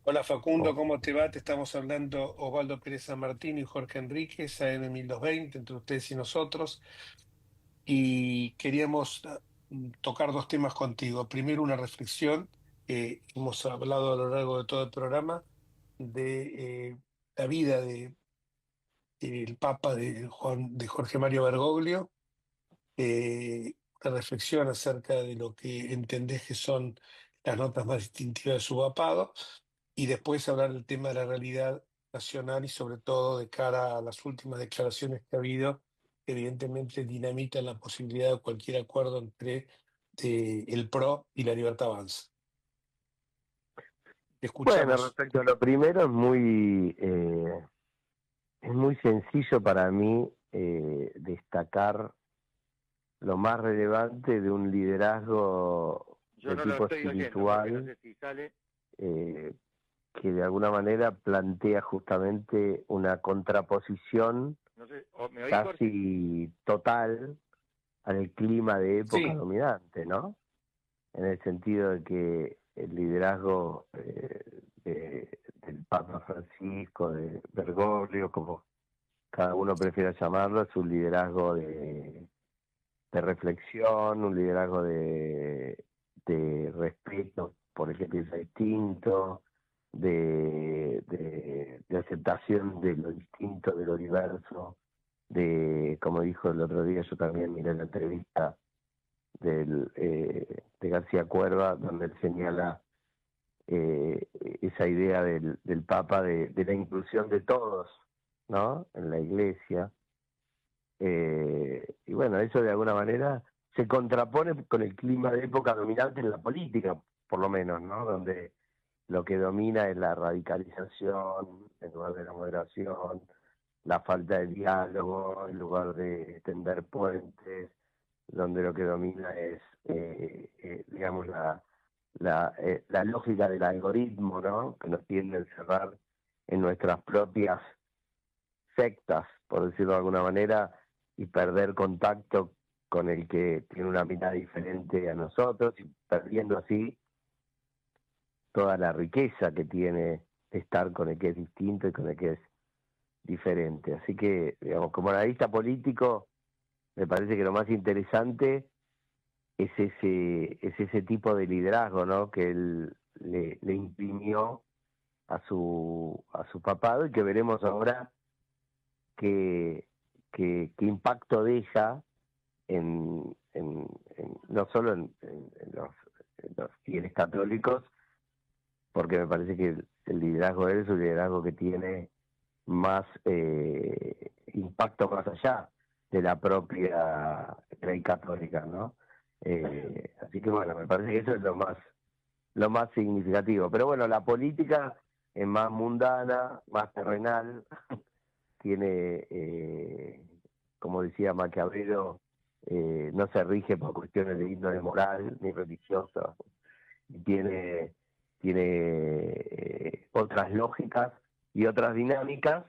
S3: Hola Facundo, ¿cómo te va? Te estamos hablando Osvaldo Pérez San Martín y Jorge Enríquez, AM 1220, entre ustedes y nosotros. Y queríamos tocar dos temas contigo. Primero, una reflexión. Hemos hablado a lo largo de todo el programa de la vida del Papa de Jorge Mario Bergoglio. Una reflexión acerca de lo que entendés que son las notas más distintivas de su papado. Y después hablar del tema de la realidad nacional y sobre todo de cara a las últimas declaraciones que ha habido, que evidentemente dinamitan la posibilidad de cualquier acuerdo entre el PRO y la Libertad Avanza. Te escuchamos.
S10: Bueno, respecto a lo primero, es muy sencillo para mí destacar lo más relevante de un liderazgo
S4: Yo
S10: de
S4: no lo
S10: tipo
S4: estoy oyendo,
S10: espiritual,
S4: porque no sé si sale.
S10: que de alguna manera plantea justamente una contraposición
S4: No sé, ¿me oís, Jorge?
S10: casi total al clima de época
S3: Sí.
S10: dominante, ¿no? En el sentido de que el liderazgo del Papa Francisco, de Bergoglio, como cada uno prefiera llamarlo, es un liderazgo de reflexión, un liderazgo de respeto por el que piensa distinto, de aceptación de lo distinto, de lo diverso, de, como dijo el otro día, yo también miré la entrevista de García Cuerva, donde él señala esa idea del Papa de la inclusión de todos, ¿no?, en la Iglesia. Y bueno, eso de alguna manera se contrapone con el clima de época dominante en la política, por lo menos, ¿no?, donde lo que domina es la radicalización en lugar de la moderación, la falta de diálogo en lugar de tender puentes, donde lo que domina es, digamos, la lógica del algoritmo, ¿no?, que nos tiende a encerrar en nuestras propias sectas, por decirlo de alguna manera, y perder contacto con el que tiene una mirada diferente a nosotros, y perdiendo así toda la riqueza que tiene estar con el que es distinto y con el que es diferente. Así que, digamos, como analista político, me parece que lo más interesante es ese tipo de liderazgo, ¿no?, que él le imprimió a su papado, y que veremos ahora qué qué impacto deja no solo en los fieles católicos, porque me parece que el liderazgo de él es un liderazgo que tiene más impacto más allá de la propia ley católica, ¿no? Así que bueno, me parece que eso es lo más significativo. Pero bueno, la política es más mundana, más terrenal, tiene, como decía Maquiavelo, no se rige por cuestiones de índole moral ni religiosa, tiene otras lógicas y otras dinámicas,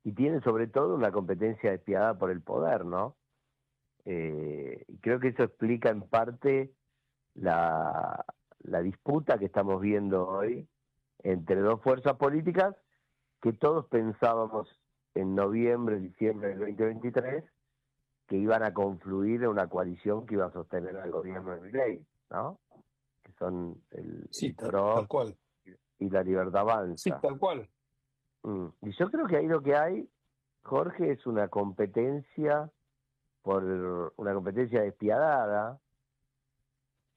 S10: y tiene sobre todo una competencia despiadada por el poder, ¿no? Y creo que eso explica en parte la disputa que estamos viendo hoy entre dos fuerzas políticas que todos pensábamos en noviembre, diciembre del 2023 que iban a confluir en una coalición que iba a sostener al gobierno de Milei, ¿no? Que son el PRO
S3: tal cual.
S10: y la Libertad Avanza.
S3: Sí, tal cual.
S10: Y yo creo que ahí lo que hay, Jorge, es una competencia despiadada,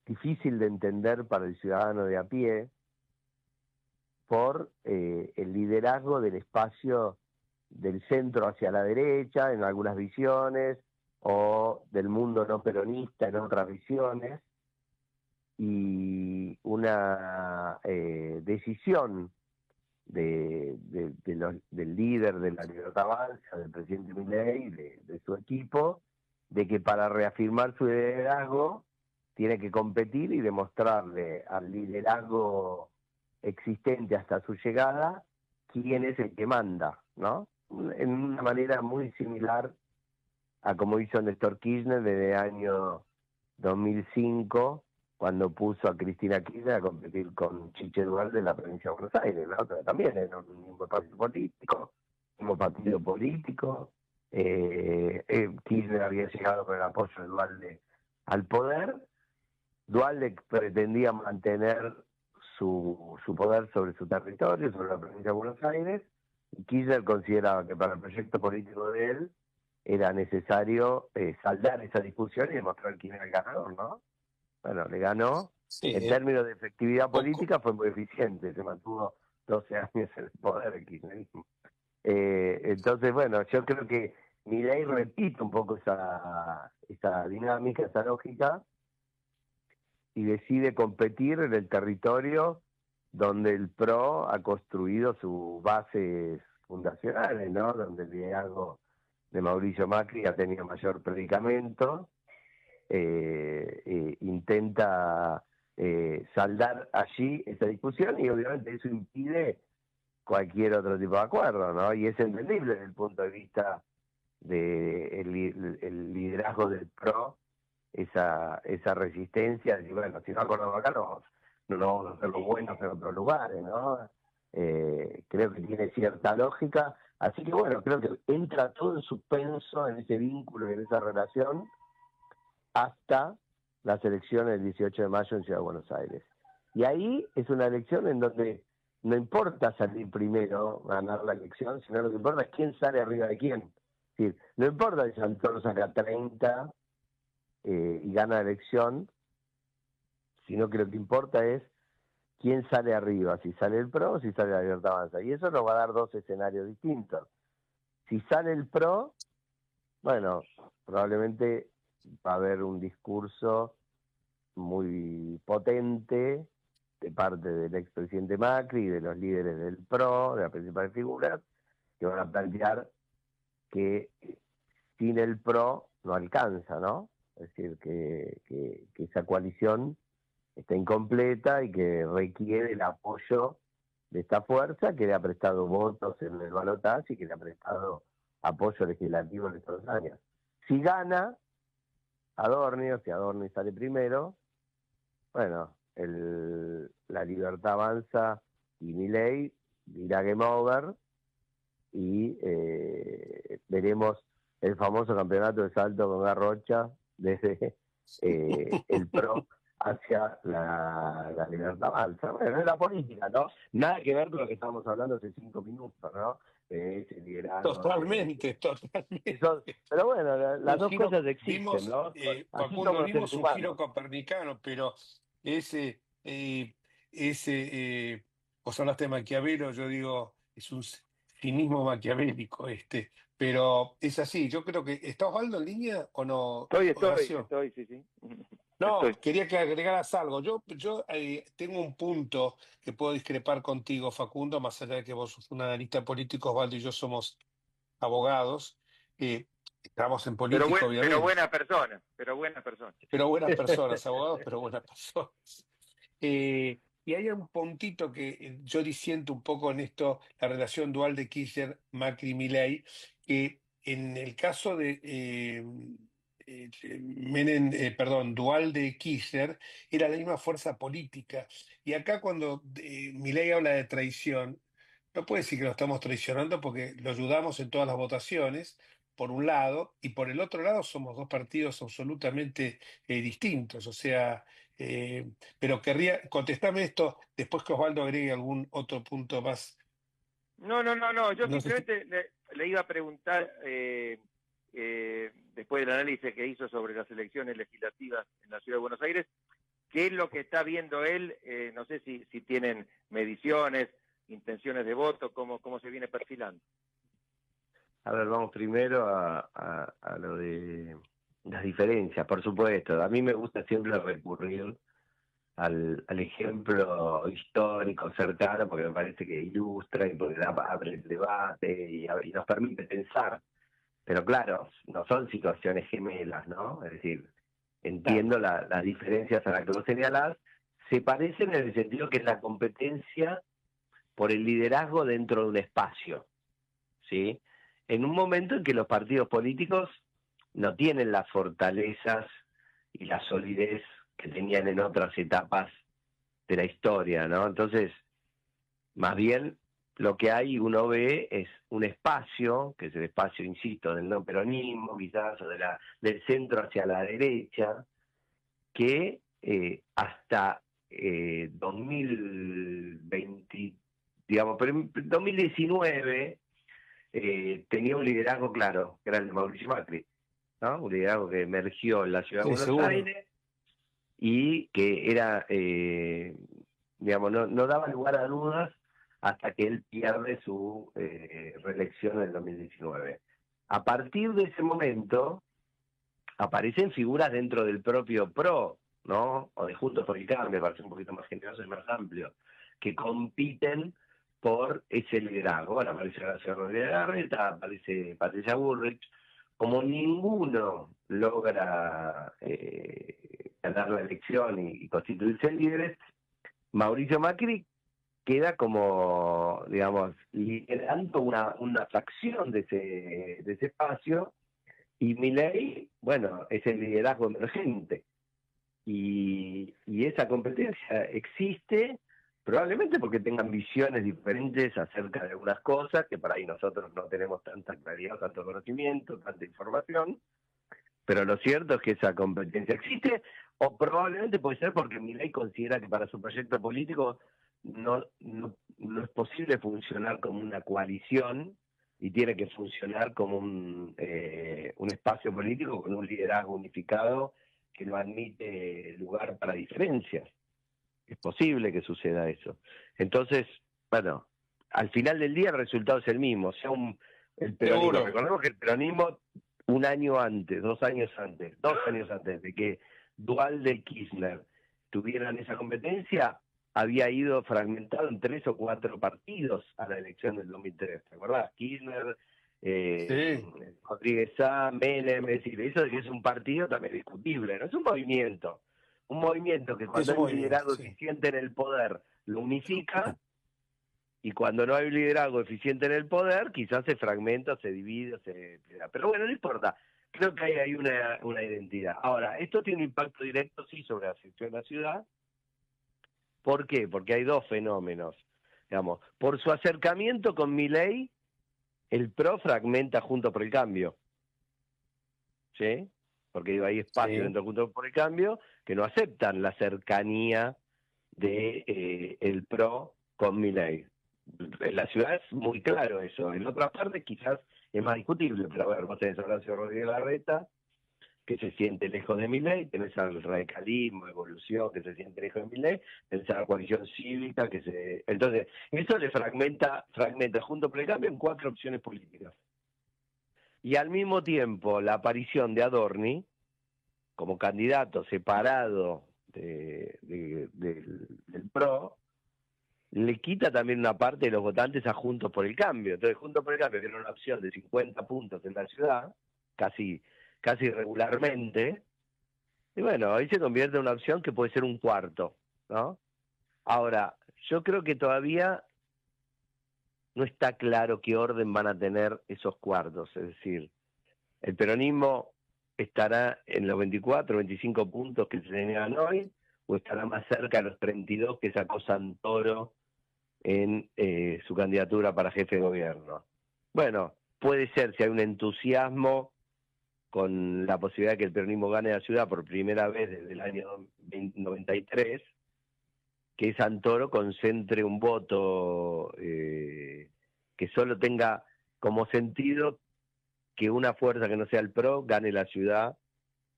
S10: difícil de entender para el ciudadano de a pie, por el liderazgo del espacio del centro hacia la derecha en algunas visiones, o del mundo no peronista en otras visiones, y una decisión del líder de la Libertad Avanza, del presidente Milei, de su equipo, de que para reafirmar su liderazgo tiene que competir y demostrarle al liderazgo existente hasta su llegada quién es el que manda, ¿no? En una manera muy similar a como hizo Néstor Kirchner desde el año 2005, cuando puso a Cristina Kirchner a competir con Chiche Duhalde en la provincia de Buenos Aires. La otra también era un mismo partido político. Kirchner había llegado con el apoyo de Duhalde al poder. Duhalde pretendía mantener su poder sobre su territorio, sobre la provincia de Buenos Aires, y Kirchner consideraba que para el proyecto político de él era necesario saldar esa discusión y demostrar quién era el ganador, ¿no? Bueno, le ganó.
S3: Sí,
S10: En términos de efectividad política fue muy eficiente, se mantuvo 12 años en el poder el kirchnerismo. Entonces, bueno, yo creo que Milei repite un poco esa dinámica, esa lógica, y decide competir en el territorio donde el PRO ha construido sus bases fundacionales, ¿no? Donde el liderazgo de Mauricio Macri ha tenido mayor predicamento, intenta saldar allí esa discusión, y obviamente eso impide cualquier otro tipo de acuerdo, ¿no? Y es entendible desde el punto de vista del liderazgo del PRO, esa resistencia de decir, bueno, si no acordamos acá no vamos a hacer lo bueno en otros lugares, ¿no? Creo que tiene cierta lógica, así que bueno, creo que entra todo en suspenso en ese vínculo y en esa relación hasta las elecciones del 18 de mayo en Ciudad de Buenos Aires. Y ahí es una elección en donde no importa salir primero, ganar la elección, sino lo que importa es quién sale arriba de quién. Es decir, no importa si Santoro saca 30 y gana la elección, sino que lo que importa es quién sale arriba, si sale el PRO o si sale la Libertad Avanza. Y eso nos va a dar dos escenarios distintos. Si sale el PRO, bueno, probablemente va a haber un discurso muy potente de parte del expresidente Macri y de los líderes del PRO, de las principales figuras, que van a plantear que sin el PRO no alcanza, ¿no? Es decir, que esa coalición está incompleta y que requiere el apoyo de esta fuerza que le ha prestado votos en el balotaje y que le ha prestado apoyo legislativo en estos años. Si gana Adorni, si Adorni sale primero, bueno, la Libertad Avanza y Milei dirá game over y veremos el famoso campeonato de salto con Garrocha desde el PRO hacia la Libertad Avanza. Bueno, es la política, ¿no? Nada que ver con lo que estábamos hablando hace 5 minutos, ¿no? ese liderazgo.
S3: Totalmente.
S10: Pero bueno, las
S3: Un
S10: dos
S3: giro,
S10: cosas existen,
S3: vimos,
S10: ¿no? Así
S3: Facundo,
S10: somos los
S3: vimos
S10: seres
S3: un
S10: humanos.
S3: giro copernicano, pero ese, vos hablaste de Maquiavelo, yo digo, es un cinismo maquiavélico pero es así. Yo creo que, ¿está Osvaldo en línea o no, Horacio?
S4: Estoy, sí.
S3: No,
S4: Estoy.
S3: quería que agregaras algo. Yo tengo un punto que puedo discrepar contigo, Facundo, más allá de que vos sos un analista político, Osvaldo y yo somos abogados. Estamos en política,
S4: Pero
S3: obviamente.
S4: buena persona, pero buena persona.
S3: Pero buenas personas, abogados, pero buenas personas. Y hay un puntito que yo disiento un poco en esto, la relación dual de Kirchner, Macri, Milei, que en el caso de dual de Kirchner, era la misma fuerza política. Y acá cuando Milei habla de traición, no puede decir que lo estamos traicionando porque lo ayudamos en todas las votaciones, por un lado, y por el otro lado somos dos partidos absolutamente distintos. O sea, pero querría contestarme esto después que Osvaldo agregue algún otro punto más.
S4: No. Yo
S3: No sé si-
S4: simplemente le iba a preguntar, después del análisis que hizo sobre las elecciones legislativas en la Ciudad de Buenos Aires, ¿qué es lo que está viendo él? No sé si tienen mediciones, intenciones de voto, cómo se viene perfilando.
S10: A ver, vamos primero a lo de las diferencias, por supuesto. A mí me gusta siempre recurrir al ejemplo histórico cercano, porque me parece que ilustra y porque abre el debate y nos permite pensar. Pero claro, no son situaciones gemelas, ¿no? Es decir, entiendo las diferencias a las que vos señalás, se parecen en el sentido que es la competencia por el liderazgo dentro de un espacio, ¿sí? En un momento en que los partidos políticos no tienen las fortalezas y la solidez que tenían en otras etapas de la historia, ¿no? Entonces, más bien lo que hay, uno ve, es un espacio, que es el espacio, insisto, del no peronismo, quizás, o del centro hacia la derecha, que hasta 2020, digamos, pero en 2019 tenía un liderazgo claro, que era el de Mauricio Macri, ¿no? Un liderazgo que emergió en la ciudad de
S3: Sí,
S10: Buenos
S3: seguro.
S10: Aires y que era, digamos, no daba lugar a dudas hasta que él pierde su reelección en el 2019. A partir de ese momento aparecen figuras dentro del propio PRO, ¿no? O de Juntos por el Cambio, para ser un poquito más generoso y más amplio, que compiten por ese liderazgo. Bueno, aparece Horacio Rodríguez Larreta, aparece Patricia Bullrich. Como ninguno logra ganar la elección y constituirse en líderes, Mauricio Macri queda como, digamos, liderando una fracción de ese espacio, y Milei, bueno, es el liderazgo emergente. Y esa competencia existe, probablemente porque tengan visiones diferentes acerca de algunas cosas, que por ahí nosotros no tenemos tanta claridad, tanto conocimiento, tanta información, pero lo cierto es que esa competencia existe, o probablemente puede ser porque Milei considera que para su proyecto político no es posible funcionar como una coalición y tiene que funcionar como un espacio político con un liderazgo unificado que no admite lugar para diferencias. Es posible que suceda eso. Entonces, bueno, al final del día el resultado es el mismo. O sea, el peronismo.
S3: Seguro.
S10: Recordemos que el peronismo, 2 años antes de que Duhalde y Kirchner tuvieran esa competencia, había ido fragmentado en 3 o 4 partidos a la elección del 2003. ¿Te acordás? Kirchner, Rodríguez Sá, Menem, es decir, eso de que es un partido también discutible, ¿no? Es un movimiento que cuando hay un liderazgo eficiente en el poder lo unifica, y cuando no hay un liderazgo eficiente en el poder quizás se fragmenta, se divide, pero bueno, no importa, creo que hay una identidad. Ahora, esto tiene un impacto directo sí sobre la sección de la ciudad. ¿Por qué? Porque hay 2 fenómenos, digamos, por su acercamiento con Milei, el PRO fragmenta Juntos por el Cambio, ¿sí? Porque digo, hay espacios dentro de Juntos por el Cambio que no aceptan la cercanía de el PRO con Milei. En la ciudad es muy claro eso. En otras partes quizás es más discutible, pero a ver, vos tenés a Horacio Rodríguez Larreta, que se siente lejos de Milei, tenés al radicalismo, Evolución, que se siente lejos de Milei, tenés a la coalición cívica, que se... Entonces, eso le fragmenta Juntos por el Cambio en 4 opciones políticas. Y al mismo tiempo, la aparición de Adorni, como candidato separado del PRO, le quita también una parte de los votantes a Juntos por el Cambio. Entonces, Juntos por el Cambio, que era una opción de 50 puntos en la ciudad, casi regularmente, y bueno, ahí se convierte en una opción que puede ser un cuarto, ¿no? Ahora, yo creo que todavía no está claro qué orden van a tener esos cuartos, es decir, el peronismo estará en los 24, 25 puntos que se tenían hoy, o estará más cerca de los 32 que sacó Santoro en su candidatura para jefe de gobierno. Bueno, puede ser, si hay un entusiasmo con la posibilidad de que el peronismo gane la ciudad por primera vez desde el año 93, que Santoro concentre un voto que solo tenga como sentido que una fuerza que no sea el PRO gane la ciudad,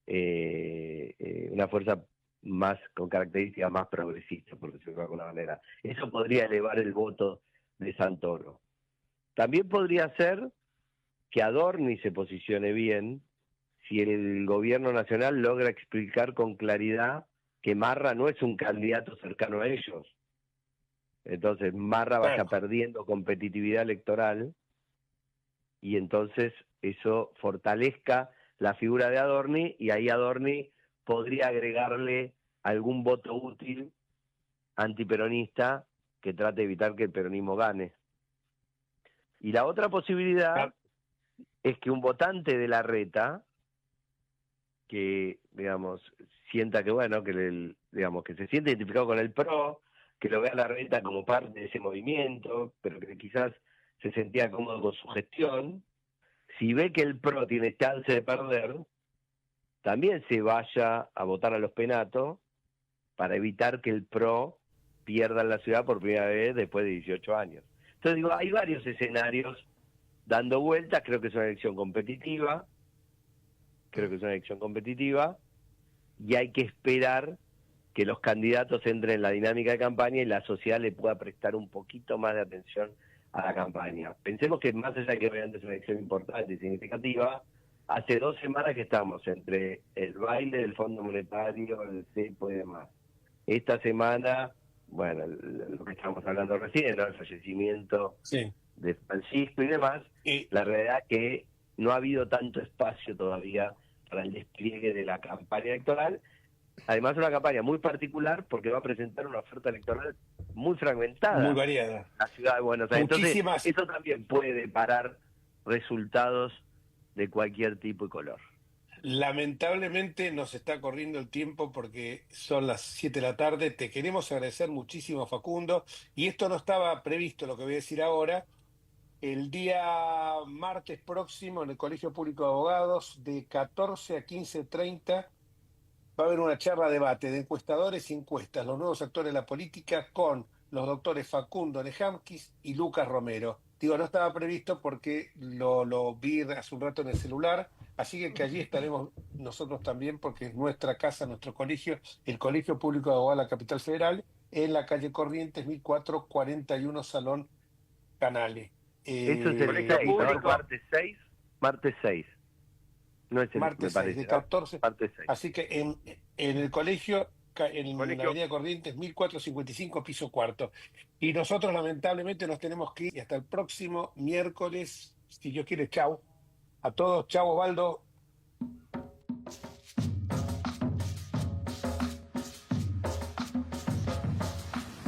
S10: una fuerza más con características más progresistas, por decirlo de alguna manera. Eso podría elevar el voto de Santoro. También podría ser que Adorni se posicione bien si el gobierno nacional logra explicar con claridad que Marra no es un candidato cercano a ellos. Entonces Marra vaya perdiendo competitividad electoral y entonces eso fortalezca la figura de Adorni, y ahí Adorni podría agregarle algún voto útil antiperonista que trate de evitar que el peronismo gane. Y la otra posibilidad es que un votante de Larreta, que digamos sienta que bueno, que digamos que se siente identificado con el PRO, que lo vea a Larreta como parte de ese movimiento, pero que quizás se sentía cómodo con su gestión, si ve que el PRO tiene chance de perder, también se vaya a votar a los Penato para evitar que el PRO pierda en la ciudad por primera vez después de 18 años. Entonces digo, hay varios escenarios dando vueltas. Creo que es una elección competitiva, y hay que esperar que los candidatos entren en la dinámica de campaña y la sociedad le pueda prestar un poquito más de atención a la campaña. Pensemos que más allá de que obviamente es una elección importante y significativa, hace 2 semanas que estamos entre el baile del Fondo Monetario, el CEPO y demás. Esta semana, bueno, lo que estábamos hablando recién, ¿no? El fallecimiento de Francisco y demás, la realidad es que no ha habido tanto espacio todavía para el despliegue de la campaña electoral. Además, una campaña muy particular porque va a presentar una oferta electoral muy fragmentada.
S3: Muy variada.
S10: La ciudad de Buenos Aires. Entonces, eso también puede parar resultados de cualquier tipo y color.
S3: Lamentablemente nos está corriendo el tiempo porque son las 7 de la tarde. Te queremos agradecer muchísimo, Facundo. Y esto no estaba previsto, lo que voy a decir ahora. El día martes próximo en el Colegio Público de Abogados, de 14 a 15:30, va a haber una charla debate de encuestadores y encuestas, los nuevos actores de la política, con los doctores Facundo Nejamquis y Lucas Romero. Digo, no estaba previsto porque lo vi hace un rato en el celular, así que allí estaremos nosotros también, porque es nuestra casa, nuestro colegio, el Colegio Público de Abogados de la Capital Federal, en la calle Corrientes, 1441, Salón Canale.
S10: Eso es el 6, ¿no? Martes 6. No es el
S3: martes 6, de 14. Martes 6. Así que en el colegio, en la avenida Corrientes, 1455, piso 4. Y nosotros lamentablemente nos tenemos que ir, y hasta el próximo miércoles, si Dios quiere. Chau a todos. Chau, Osvaldo.